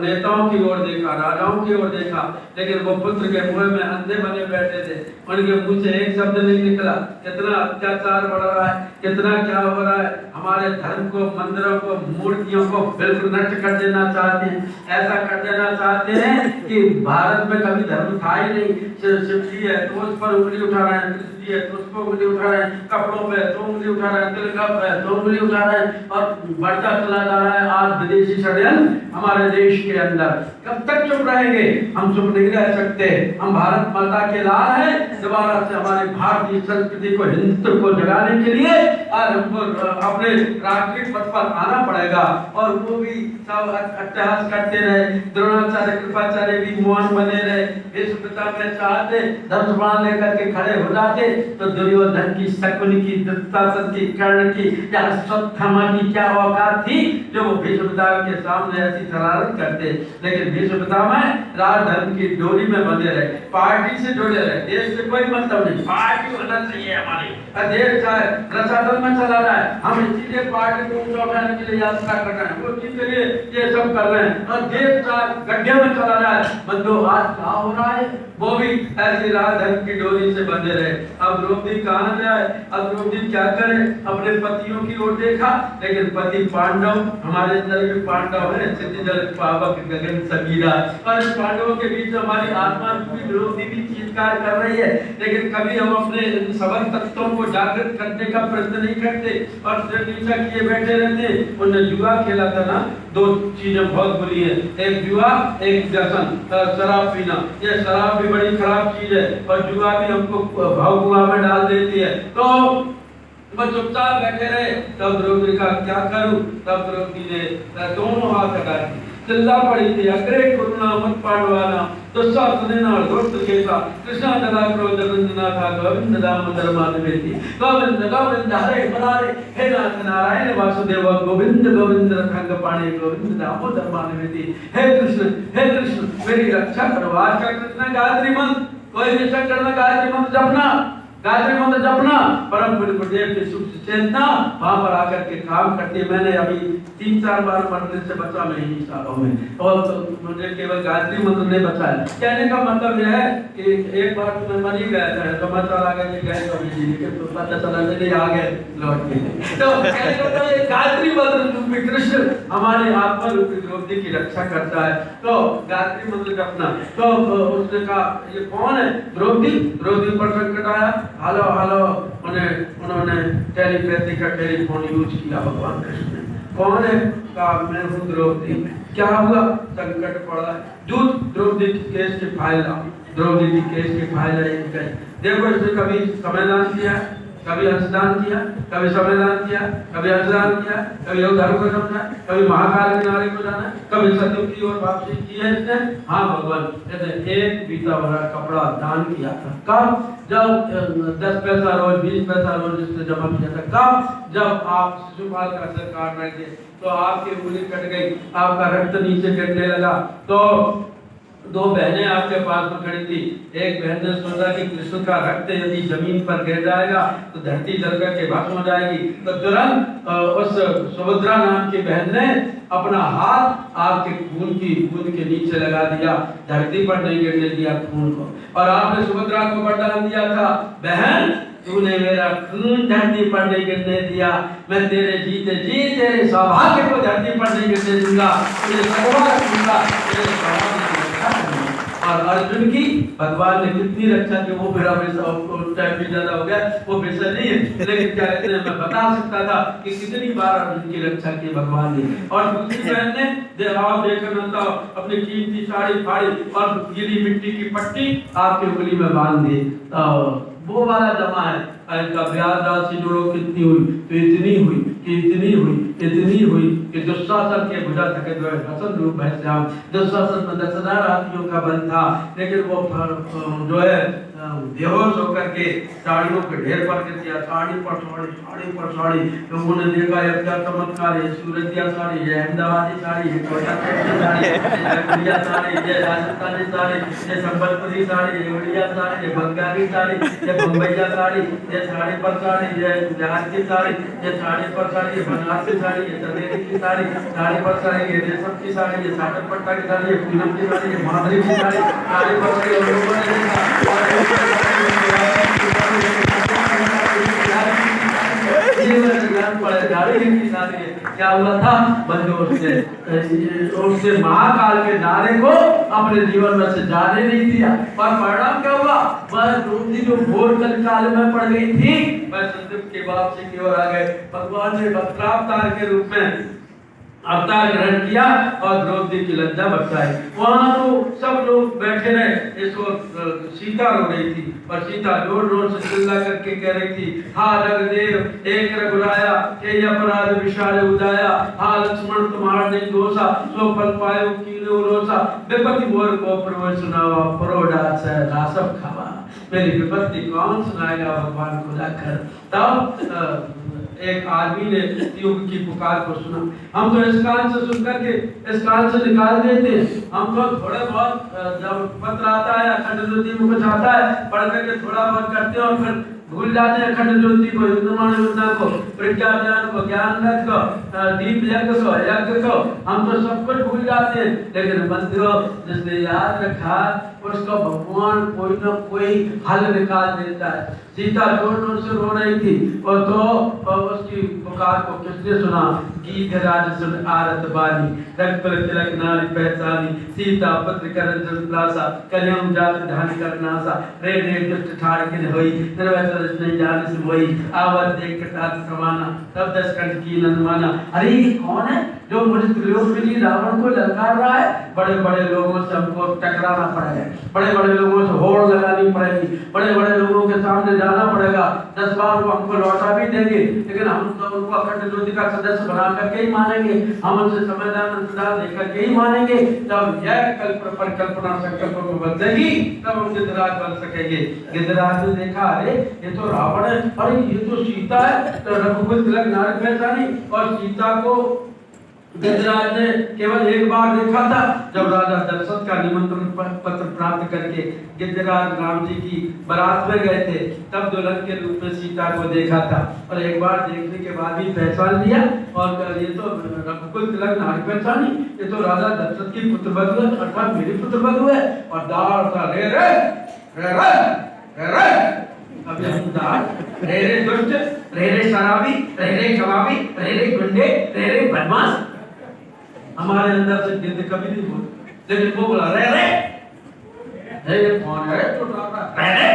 नेताओं की ओर देखा, राजाओं की ओर देखा, लेकिन वो पुत्र के मुंह में अंधे बने बैठे थे। उनके मुंह से एक शब्द नहीं निकला। कितना अत्याचार बढ़ रहा है, कितना क्या हो रहा है। हमारे धर्म को, मंदिरों को, मूर्तियों को बिल्कुल नष्ट कर देना चाहते हैं। ऐसा कर देना चाहते हैं कि भारत में कभी धर्म था ही नहीं। शिव जी है तो उस पर उंगली उठा रहे हैं, कृष्ण जी है तो उसको उंगली उठा रहे हैं, कपड़ों पे तो उंगली उठा रहे हैं, तिलक पे तो उंगली उठा रहे हैं, और बढ़ता चला जा रहा है आज विदेशी षड्यंत्र हमारे देश के अंदर। कब तक चुप रहेंगे? हम चुप नहीं रह सकते। हम भारत माता के लाल हैं। दोबारा से हमारी भारतीय संस्कृति को, हिंदुत्व को जगाने के लिए आज हमको अपने राष्ट्रीय पथ पर आना पड़ेगा। और वो भी सब अट्टहास करते रहे, द्रोणाचार्य कृपाचार्य भी मौन बने रहे। भीष्म पितामह चाहते धनुष लेकर के खड़े हो जाते तो दुर्योधन की, शकुनि की, दुशासन की, कर्ण की या अश्वत्थामा की क्या औकात थी जो वो भीष्म पितामह के सामने ऐसी शरारत करते। लेकिन भीष्म पितामह राजधर्म की डोरी में बंधे रहे, पार्टी से जुड़े रहे। देश से कोई मतलब नहीं, पार्टी होना चाहिए हमारी। देश चाहे प्रशासन में चला जाए, हम इसीलिए पार्टी को ऊंचा उठाने के लिए यात्रा कर रहे हैं, वो चीज लिए ये सब कर रहे हैं। और देश चाहे गड्ढे में चला जाए, बंधु आज क्या हो रहा है, वो भी ऐसी राजधर्म की डोरी से बंधे रहे। अब द्रौपदी कहाँ जाए, अब द्रौपदी क्या करे? अपने पतियों की ओर देखा, लेकिन पति पांडव, हमारे अंदर भी पांडव है, क्षितिजल पावक गगन समीरा, और इस पांडवों के बीच हमारी आत्मा भी, द्रौपदी भी चीत्कार कर रही है। लेकिन कभी हम अपने सबल तत्वों को जागृत करने का प्रयत्न नहीं करते और किए बैठे रहते। उन्होंने जुआ खेला था ना, दो चीजें बहुत बुरी है, एक जुआ, एक व्यसन, शराब पीना। ये शराब भी बड़ी खराब चीज है और जुआ भी हमको भाव में डाल देती है। तो मैं चुपचाप बैठे रहे। तब द्रौपदी का क्या करूं? तब द्रौपदी ने दोनों हाथ लगा दी, चिल्ला पड़ी थी, अग्रे करुणा मत पांडवाना दुस्साहसेन धूर्तकेशा कृष्ण दला क्रोध रंजना था गोविंद दामोदर माधवेति गोविंद गोविंद हरे मुरारे हे नाथ नारायण वासुदेव गोविंद गोविंद रंग पाणे गोविंद दामोदर माधवेति हे कृष्ण मेरी रक्षा करो। आज का कृष्ण गायत्री मंत्र, कोई भी संकट में गायत्री मंत्र जपना, गायत्री मंत्र जपना, परम गुरुदेव की सुख चेतना वहां पर आकर के काम करती है। मैंने अभी 3-4 बार मरने से बचा मैं इन सालों में, और तो मुझे केवल गायत्री मंत्र नहीं बचा है। कहने का मतलब यह है कि एक बार तो मैं मर ही गया था, समाचार आ गए गए कभी जी के, तो पता चला नहीं आ गए लौट के। तो कहने का मतलब ये गायत्री मंत्र रूपी कृष्ण हमारे आत्मा रूपी द्रौपदी की रक्षा करता है। तो गायत्री मंत्र जपना। तो उसने कहा ये कौन है? द्रौपदी पर संकट आया, हेलो उन्होंने टेलीपैथी का टेलीफोन यूज किया भगवान कृष्ण ने। कौन है? कहा मैं हूँ द्रौपदी। क्या हुआ? संकट पड़ा है, दूत द्रौपदी की केस की फाइल लाओ, द्रौपदी की केस की फाइल है। देखो इसने कभी समयदान किया, कभी अंशदान किया, कभी समयदान किया, कभी अंशदान किया, कभी धर्म को समझा, कभी महाकाल के नारे को जाना, कभी सत्य की ओर वापसी की है इसने। हाँ भगवान, इसने एक बीता भरा कपड़ा दान किया था। कब? जब 10 पैसा रोज, 20 पैसा रोज इसने जमा किया था। कब? जब आप शिशुपाल का सिर काट रहे थे तो आपकी उंगली कट गई, आपका रक्त नीचे गिरने लगा, तो 2 बहनें आपके पास में खड़ी थी। एक बहन ने सोचा कि कृष्ण का रक्त यदि जमीन पर गिर जाएगा तो धरती जल करके भस्म हो जाएगी। तो तुरंत उस सुभद्रा नाम की बहन ने अपना हाथ आपके खून की बूंद के नीचे लगा दिया, धरती पर नहीं गिरने दिया खून को। और आपने सुभद्रा को वरदान दिया था, बहन तूने मेरा खून धरती पर नहीं गिरने दिया, मैं तेरे जीते जी तेरे सौभाग्य को धरती पर नहीं गिरने दूंगा, तुझे सर्वदा रखूंगा, तेरे सौभाग्य की रक्षा करूंगा। और अर्जुन की भगवान ने कितनी रक्षा की, वो मेरा टाइम भी ज्यादा हो गया, वो विषय नहीं है, लेकिन क्या कहते हैं मैं बता सकता था कि कितनी बार अर्जुन की रक्षा की भगवान ने। और दूसरी बहन ने देखना था, अपनी कीमती साड़ी फाड़ी और गीली मिट्टी की पट्टी आपकी उंगली में बांध दी। वो वाला जमा है, इनका ब्याज राशि जोड़ो कितनी हुई, तो इतनी हुई कि दुशासन के भुजा थके जो है हसन रूप है श्याम। दुशासन में 10,000 हाथियों का बल था, लेकिन वो जो है बेहोश होकर के साड़ियों के ढेर पर के दिया, साड़ी पर साड़ी। लोगों ने देखा ये क्या चमत्कार है, सूरतिया साड़ी, ये अहमदाबादी साड़ी, ये कोलकाता साड़ी, ये गुड़िया साड़ी, ये राजस्थानी साड़ी, ये संबलपुरी साड़ी, ये उड़िया साड़ी, ये बंगाली साड़ी, ये बम्बईया साड़ी, ये साड़ी पर साड़ी, ये बिहार की साड़ी, ये साड़ी पर साड़ी, ये बनारसी साड़ी, ये चंदेरी की साड़ी, साड़ी पर साड़ी, ये रेशम की साड़ी, ये साटन पट्टा की साड़ी, ये पूनम की साड़ी, ये माधुरी की साड़ी, साड़ी पर साड़ी। और लोगों ने देखा क्या हुआ था? उसने महाकाल के नारे को अपने जीवन में से जाने नहीं दिया, और परिणाम क्या हुआ? वह द्रौपदी जो घोर काल में पड़ गई थी, वह संदीप के वापसी की ओर आ गए। भगवान ने वक्रावतार के रूप में अवतार ग्रहण किया और द्रौपदी की लज्जा बचाई। वहां तो सब लोग बैठे रहे, इसको सीता रो रही थी और सीता जोर से चिल्ला करके कह रही थी, हा रघुदेव एक रघुराया के अपराध विशाल उदाया, हा लक्ष्मण तुम्हारा नहीं दोषा, सो फल पायो कीनो रोसा, विपत्ति मोर को प्रभु सुनावा, परोडास रासव खावा। मेरी विपत्ति कौन सुनाएगा भगवान को जाकर? तब एक आदमी ने युग की पुकार को सुना। हम तो इस कान से सुनकर के इस कान से निकाल देते हैं। हम तो थोड़े बहुत जब पत्र आता है, अखंड ज्योति में कुछ आता है, पढ़ करके थोड़ा बहुत करते हैं और फिर भूल जाते हैं अखंड ज्योति को, हिंदुमान योजना को, प्रज्ञा ज्ञान को, ज्ञान रथ को, दीप यज्ञ को, हम तो सब कुछ भूल जाते हैं। लेकिन बंधुओं, जिसने याद रखा उसको भगवान कोई ना कोई हल निकाल देता है। सीता जोर जोर से रो रही थी और तो उसकी पुकार को किसने सुना? गीत राज सुन आरत बानी, रंग पर तिलक नारी पहचानी, सीता पुत्र करण जस प्रासा, कन्याम जात धान कर नासा, रे रे दुष्ट ठाड़ किन होई, निर्वचन नहीं जाने से वही, आवत देख कटात समाना, तब 10 कंठ की नंदमाना। अरे ये कौन है जो मुझे त्रिलोकमणि रावण को ललकार रहा है? बड़े बड़े लोगों से हमको टकराना पड़ेगा, बड़े बड़े लोगों से होड़ लगानी पड़ेगी, बड़े बड़े लोगों के सामने जाना पड़ेगा, 10 बार वो हमको लौटा भी देंगे, लेकिन हम तो उनको अखंड ज्योति का सदस्य बना करके ही मानेंगे, हम उनसे संविधान अनुदान देकर के ही मानेंगे। जब यह परिकल्पना संकल्प को बदलेगी तब हम गिद्धराज बन सकेंगे। गिद्धराज ने देखा, अरे ये तो रावण है, अरे ये तो सीता है, तो रघुकुल तिलक नारी पहचानी। और सीता को गिद्धराज ने केवल एक बार देखा था, जब राजा दशरथ का निमंत्रण पत्र प्राप्त करके गिद्धराज राम जी की बारात में गए थे, तब दुल्हन के रूप में सीता को देखा था, और एक बार देखने के बाद ही पहचान लिया। और ये तो रघुकुल तिलक नारी पहचानी, ये तो राजा दशरथ की पुत्र बधू है, अर्थात मेरी पुत्र बधू है। और दार था, रे रे रे रे रे अभी हम दार, रे रे दुष्ट, रे रे शराबी, रे रे कबाबी, रे रे गुंडे, रे रे बदमाश। हमारे अंदर से गिद्ध कभी नहीं बोलते, लेकिन वो बोला रे रे, ये कौन है तो रे रे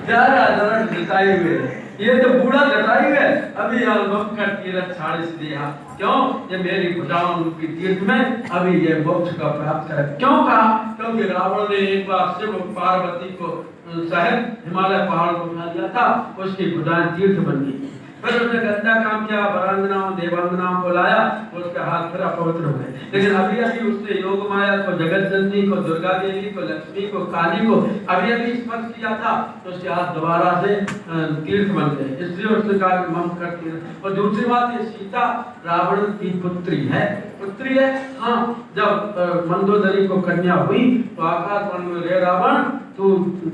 जरा जटाई हुए, ये तो बूढ़ा जटाई है, अभी अनुभव का तीरथ छाड़ दिया। क्यों? ये मेरी भुजाओं की तीर्थ में अभी ये मोक्ष का प्राप्त करे। क्यों कहा? क्योंकि रावण ने एक बार शिव पार्वती को सहित हिमालय पहाड़ को उठा दिया था, उसकी भुजाएं तीर्थ बन गई। फिर उसने गंदा काम किया, वरांगनाओं देवांगनाओं को लाया, उसके हाथ फिर अपवित्र हो गए। लेकिन अभी अभी उसने योग माया को, जगत जननी को, दुर्गा देवी को, लक्ष्मी को, काली को अभी अभी स्पर्श किया था, तो उसके हाथ दोबारा से तीर्थ बन गए। इसलिए उसने कहा कि मम कर तीर्थ। और दूसरी बात, ये सीता रावण की पुत्री है, पुत्री है। हाँ, जब मंदोदरी को कन्या हुई तो आकाशवाणी में, रे रावण, तू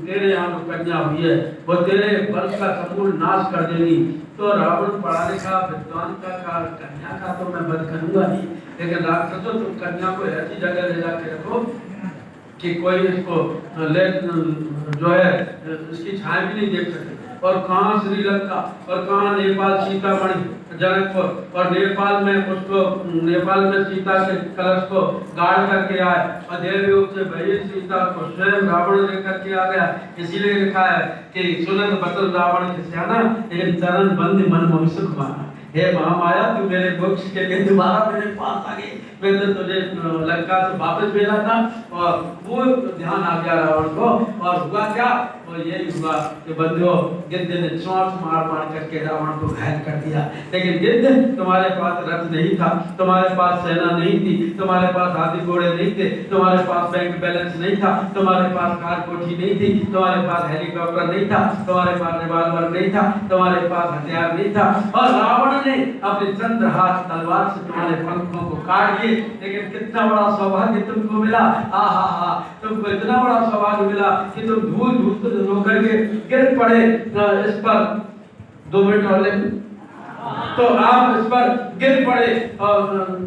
तेरे यहाँ तो कन्या हुई है, वो तेरे वंश का समूल नाश कर देगी। तो रावण पढ़ा लिखा विद्वान का कन्या का तो मैं वध करूंगा ही, लेकिन राक्षसों तुम कन्या को ऐसी जगह ले जाके रखो कि कोई इसको ले जो है इसकी छाया भी नहीं देख सके। और कहाँ श्रीलंका और कहाँ नेपाल सीतामढ़ी जनकपुर, और नेपाल में उसको, नेपाल में सीता के कलश को गाड़ करके आए, और देवयोग से भई सीता को स्वयं रावण लेकर के आ गया। इसीलिए लिखा है कि सुनत बचन रावण के सेना, लेकिन चरण बंद मन मोहि सुख माना। हे महामाया, तू मेरे मोक्ष के लिए दोबारा मेरे पास आ गई, मैंने तुझे लंका से वापस भेजा था, और वो ध्यान आ गया रावण को। और हुआ क्या? और यही हुआ कि बंधुओं, गिद्ध ने चोंच मार मार करके रावण को घायल कर दिया। लेकिन गिद्ध, तुम्हारे पास रथ नहीं था, तुम्हारे पास सेना नहीं थी, तुम्हारे पास हाथी घोड़े नहीं थे, तुम्हारे पास बैंक बैलेंस नहीं था, तुम्हारे पास कार कोठी नहीं थी, तुम्हारे पास हेलीकॉप्टर नहीं था, तुम्हारे पास रिवॉल्वर नहीं था, तुम्हारे पास हथियार नहीं था। और रावण ने अपने चंद्रहास तलवार से तुम्हारे पंखों को काट दिए। लेकिन कितना बड़ा सौभाग्य तुमको मिला, आहा, तुमको इतना बड़ा सौभाग्य मिला कि तुम धूल धूल होकर के गिर पड़े इस पर। 2 मिनट और ले, तो आप इस पर गिर पड़े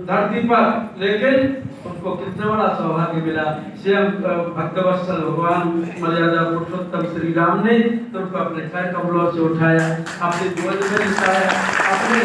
धरती पर, लेकिन तुमको कितना बड़ा सौभाग्य मिला। स्वयं भक्तवत्सल भगवान मर्यादा पुरुषोत्तम श्री राम ने तुमको अपने पैर कमलों से उठाया, अपनी गोद में लिटाया, अपने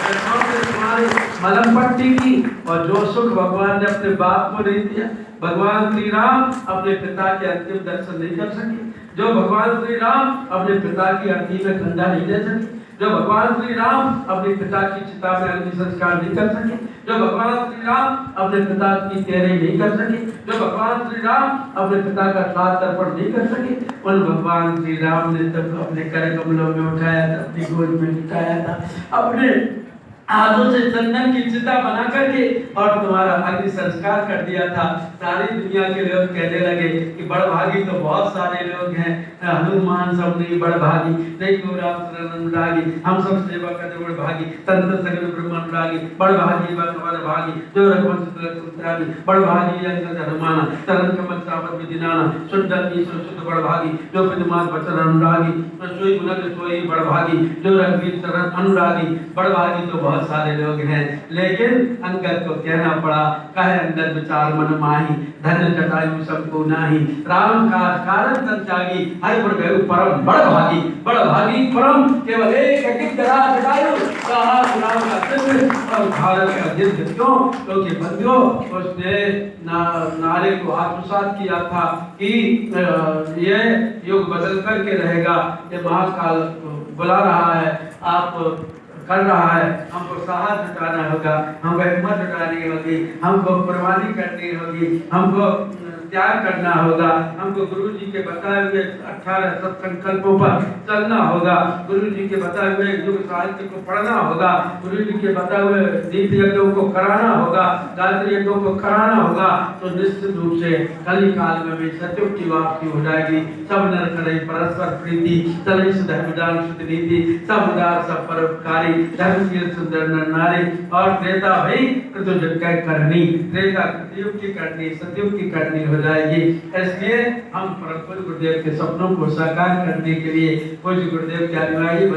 जटाओं से तुम्हारी मलम पट्टी की। और जो सुख भगवान ने अपने बाप को नहीं दिया, भगवान श्री राम अपने पिता के अंतिम दर्शन नहीं कर सके, जो भगवान श्री राम अपने पिता की अर्थी में कंधा नहीं दे सके, जो भगवान श्री राम अपने पिता की चिता में अग्नि संस्कार नहीं कर सके, जो भगवान श्री राम अपने पिता की तेरे नहीं कर सके, जो भगवान श्री राम अपने पिता का साथ तर्पण नहीं कर सके, उन भगवान श्री राम ने तब अपने कर कमलों में उठाया था, अपनी गोद में उठाया था, अपने हाथों से चंदन की चिता बना करके और तुम्हारा अग्नि संस्कार कर दिया था। सारी दुनिया के लोग कहने लगे कि बड़भागी तो बहुत सारे लोग हैं, हनुमान सब नहीं बड़भागी, नहीं को राम शरण अनुरागी, हम सब सेवा करते बड़भागी, तंत्र सगल ब्रह्म अनुरागी, बड़भागी बड़भागी, जो रघुवंश तिलक सुत्रागी, बड़भागी अंगद हनुमाना, तरन कमल श्रावण विदिनाना, सुंदर ईश्वर शुद्ध बड़भागी, जो विद्यमान वचन अनुरागी, सोई गुणक सोई बड़भागी, जो रघुवीर शरण अनुरागी। बड़भागी तो बहुत सारे लोग हैं, लेकिन अंगद को कहना पड़ा, कहे अंदर विचार मन माही, धन जटायु सबको नाही, राम काज कारण तन त्यागी, हरि ठाणे पर गए परम बड़ भागी परम केवल एक एक जरा जटायु कहा गुलाम का सिद्ध और भारत का जिद्द क्यों क्योंकि बंदियों उसने नारे को आत्मसात किया था कि ये युग बदल करके रहेगा, ये महाकाल बुला रहा है, आप कर रहा है, हमको साहस जुटाना होगा, हमको हिम्मत जुटानी होगी, हमको कुर्बानी करनी होगी, हमको त्याग करना होगा, हमको गुरु जी के बताए हुए 18 सत्संकल्पों पर चलना होगा, गुरु जी के बताए हुए युग साहित्य को पढ़ना होगा, गुरु जी के बताए हुए दीप यज्ञों को कराना होगा, गायत्री यज्ञों को कराना होगा, तो निश्चित रूप से कली काल में भी सत्युग की वापसी हो जाएगी। सब नर करे परस्पर प्रीति, चले धर्मदान शुद्ध नीति, सब उदार सब परोपकारी, धर्मशील सुंदर नर नारी। और त्रेता भाई कृतयुग की करनी, त्रेता कृतयुग की करनी, सतयुग की करनी हो जाएगी। इसलिए हम परम पूज्य गुरुदेव के सपनों को साकार करने के लिए पूज्य गुरुदेव के अनुयायी